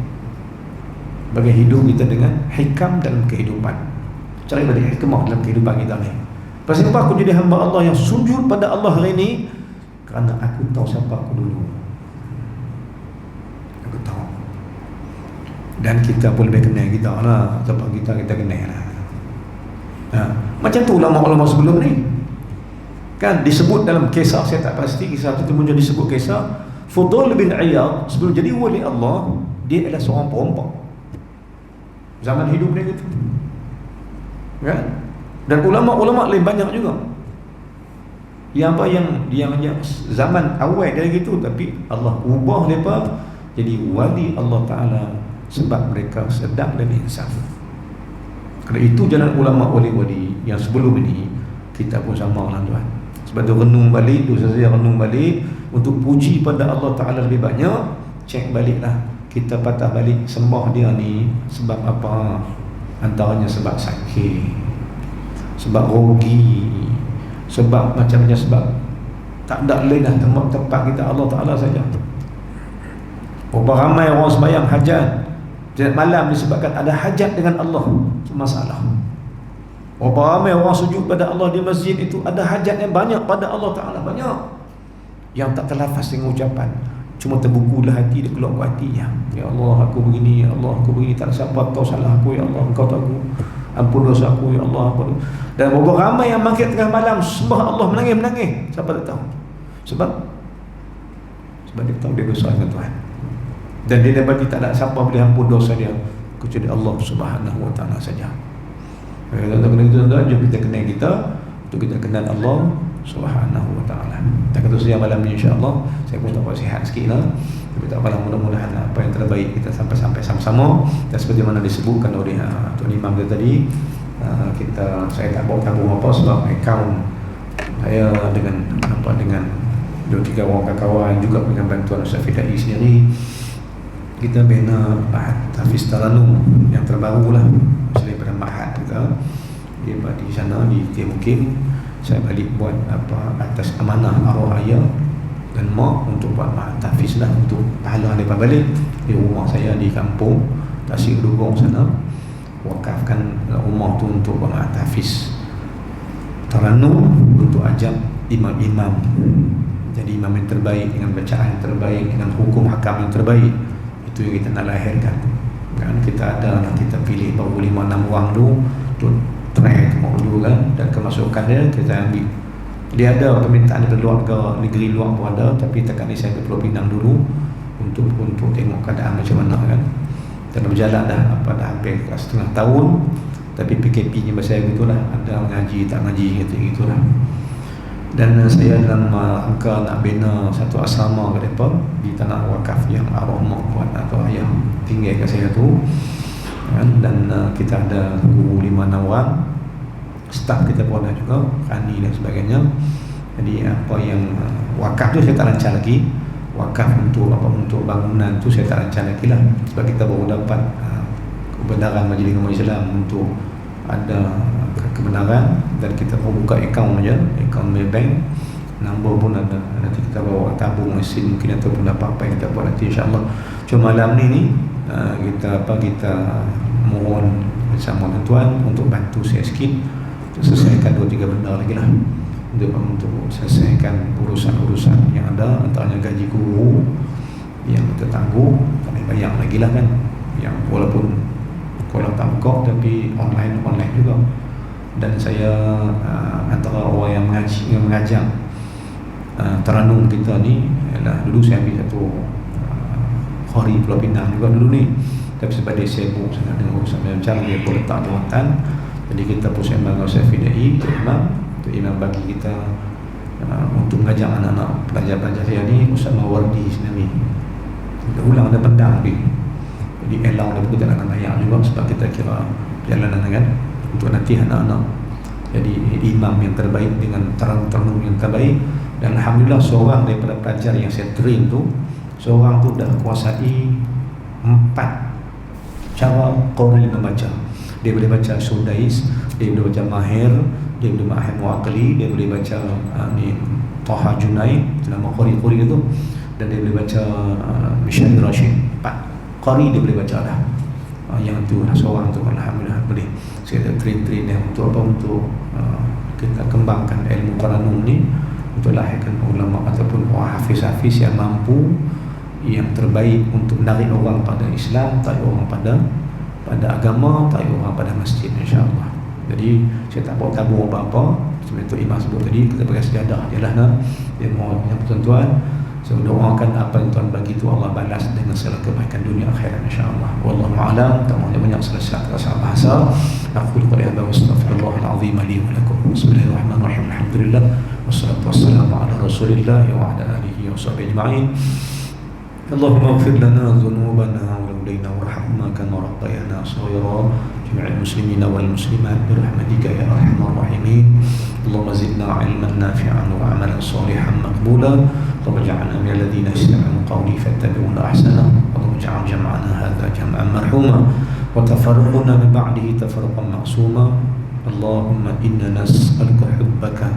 bagi hidup kita dengan hikam dalam kehidupan. Cari balik hikmah dalam kehidupan kita ni. Pasal apa aku jadi hamba Allah yang sujud pada Allah hari ini? Kerana aku tahu siapa aku dulu. Aku tahu. Dan kita pun lebih kenal kita lah. Siapa kita kenal lah. Macam tu ulama-ulama sebelum ni kan disebut dalam kisah, saya tak pasti kisah itu muncul disebut kisah Fudail bin Iyad sebelum jadi wali Allah, dia adalah seorang perompak. Zaman hidup dia gitu kan. Dan ulama-ulama lain banyak juga yang zaman awal dia gitu, tapi Allah ubah mereka jadi wali Allah Ta'ala sebab mereka sedap dan insaf. Kerana itu jalan ulama wali-wali yang sebelum ini. Kita pun sama lah tuan. Sebab tu renung balik, dosa saya renung balik untuk puji pada Allah Ta'ala lebih banyak. Cek baliklah, kita patah balik sembah dia ni sebab apa? Antaranya sebab sakit, sebab rugi, sebab macam-macam sebab. Tak ada lain dah tempat kita Allah Ta'ala saja. Berapa ramai orang sembahyang hajat setiap malam disebabkan ada hajat dengan Allah. Itu masalah. Berapa ramai orang sujud pada Allah di masjid itu ada hajat yang banyak pada Allah Ta'ala. Banyak yang tak terlafaz dengan ucapan, cuma terbukulah hati, dia keluar hati. Ya Allah, aku begini, ya Allah, aku begini, tak ada siapa tahu salah aku, ya Allah, Engkau tahu, ampun dosa aku, ya Allah, ampun. Dan berapa ramai yang bangkit tengah malam sembah Allah, menangis. Siapa tak tahu? Sebab dia tahu dia dosa dengan Tuhan. Dan dia dapat tak ada siapa boleh ampun dosa dia kecuali Allah Subhanahu Wa Ta'ala saja. Kalau kena tuan-tuan, jom kita kenal kita untuk kita kenal Allah Subhanahu Wa Ta'ala. Dan kata saya malam ni insya-Allah saya pun tak buat sihat sikit lah. Tapi tak apalah, mudah-mudahan apa yang terbaik kita sampai sama-sama. Dan seperti mana disebutkan oleh Tuan Imam dia tadi, saya tak bawa tabung apa sebab akaun saya dengan 2-3 orang kawan juga dengan bantuan Ustaz Fidai sendiri, kita bina Ma'had Hafiz Taranum yang terbaru lah. Selain pada Ma'had kita di sana di Kim. Saya balik buat atas amanah arwah ayah dan mak untuk buat Ma'had Hafiz lah, untuk pahala mereka balik di rumah saya di kampung Tasik Dugong sana. Wakafkan rumah tu untuk buat Ma'had Hafiz Taranum untuk ajak imam-imam jadi imam yang terbaik, dengan bacaan yang terbaik, dengan hukum hakam yang terbaik. Itu yang kita nak lahirkan kan. Kita ada, kita pilih baru 5-6 orang dulu untuk try tengok dulu kan, dan kemasukan dia kita ambil. Dia ada permintaan dari luar negeri luar pun ada, tapi tekan ni saya ke Pulau Pinang dulu untuk tengok keadaan macam mana kan. Dan berjalan dah dah hampir setengah tahun. Tapi PKP-nya bahasa gitulah, ada mengaji tak mengaji gitulah. Dan saya dalam angka nak bina satu asrama ke depan di tanah wakaf yang arwah mak buat atau ayah tinggal kat saya tu kan. Dan kita ada guru 5-6 orang, staf kita pun ada juga, Rani dan sebagainya. Jadi apa yang wakaf tu saya tak lancar lagi. Wakaf untuk bangunan tu saya tak lancar lagi lah, sebab kita baru dapat kebenaran Majlis Ulama Islam untuk ada kebenaran. Dan kita mau buka akaun aja, akaun Maybank, nombor pun ada. Nanti kita bawa tabung mesin mungkin, ataupun apa yang kita buat nanti insya-Allah. Cuma malam ni kita mohon bersama tuan untuk bantu saya sikit untuk selesaikan 2-3 benda lagi lah, untuk selesaikan urusan-urusan yang ada, antaranya gaji guru yang kita tangguh tak boleh bayar lagi lah kan, yang walaupun kalau tak buka tapi online juga. Dan saya antara orang yang mengajar Taranum kita ni ialah, dulu saya ambil satu Khari Pulau Pinang juga dulu ni, tapi sebab dia sibuk sangat dengan urusan macam dia pun letak jawatan. Jadi kita pun sembang dengan Ustaz Fidai Untuk imam bagi kita untuk mengajar anak-anak pelajar-pelajar saya ni, Ustaz Mawardi sendiri. Kita ulang ada pendang ni. Jadi elang dia pun tak nak layak juga, sebab kita kira perjalanan kan untuk nanti anak-anak jadi imam yang terbaik dengan terang-terang yang terbaik. Dan alhamdulillah seorang daripada pelajar yang saya train tu, seorang tu dah kuasai 4 cara qari membaca. Dia boleh baca Sudais, dia boleh baca Mahir, dia boleh Mahir Muaqli, dia boleh baca ni Taha Junaid, nama qari-qari itu, dan dia boleh baca Mishal Rashid. 4 qari dia boleh baca dah. Yang tu seorang tu alhamdulillah boleh. Saya ada train dia untuk apa, untuk kita kembangkan ilmu Quranul ni, untuk lahirkan ulama ataupun hafiz-hafiz yang mampu, yang terbaik untuk menarik orang pada Islam, tarik orang pada agama, tarik orang pada masjid, insya-Allah. Jadi saya tak bawa tabung apa-apa. Seperti Imam sebut tadi, kita pakai sejadah jelah nak. Dia mohon yang tuan-tuan, saya doakan apa yang Tuhan bagi itu Allah balas dengan segala kebaikan dunia akhirat, insya-Allah. Wallahu a'lam. Tak mahu banyak salah bahasa. Aku qul hadza wa astaghfirullahal azim li wa lakum. Bismillahirrahmanirrahim. Alhamdulillah wassalatu wassalamu ala Rasulillah wa ala alihi wa sahbihi ajma'in. Allahumma ighfir lana dhunubana wa lawlayna warhamna kama rabbayana shaghira. Jami'al muslimina wal muslimat birahmatika ya arhamar rahimin. Allahumma zidna 'ilman nafi'an wa 'amalan shalihan maqbula. Allahumma ij'alna minal ladzina yastami'una qawli fattabi'una ahsana. Allahumma ij'al jam'ana hadza jam'an marhuma wa tafarraquna min ba'dihi tafarruqan ma'suma. Allahumma inna nas'aluka hubbaka,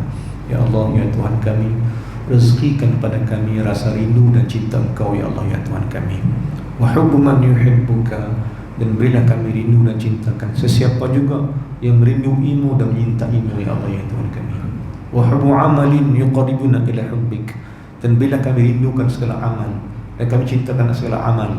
ya Allah ya Tuhan kami, rezekikan kepada kami rasa rindu dan cinta Engkau ya Allah ya Tuhan kami. Wa hubbu man yuhibbuka, dan berilah kami rindu dan cintakan sesiapa juga yang merinduimu dan menyintaimu ya Allah ya Tuhan kami. Wa hubbu amalin yuqarribuna ila hubbik, dan berilah kami rindukan segala amal dan kami cintakan segala amal,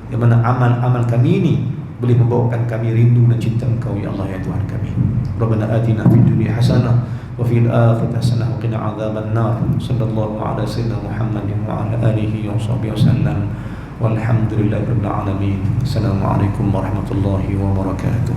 yang mana amal-amal kami ini boleh membawakan kami rindu dan cinta Engkau ya Allah ya Tuhan kami. Rabbana atina fid dunya hasanah wa fil akhirati hasanah wa qina adzaban nar. Sallallahu ala sayyidina Muhammadin wa ala alihi wa sahbihi wasallam. Walhamdulillahirabbil alamin. Assalamualaikum warahmatullahi wabarakatuh.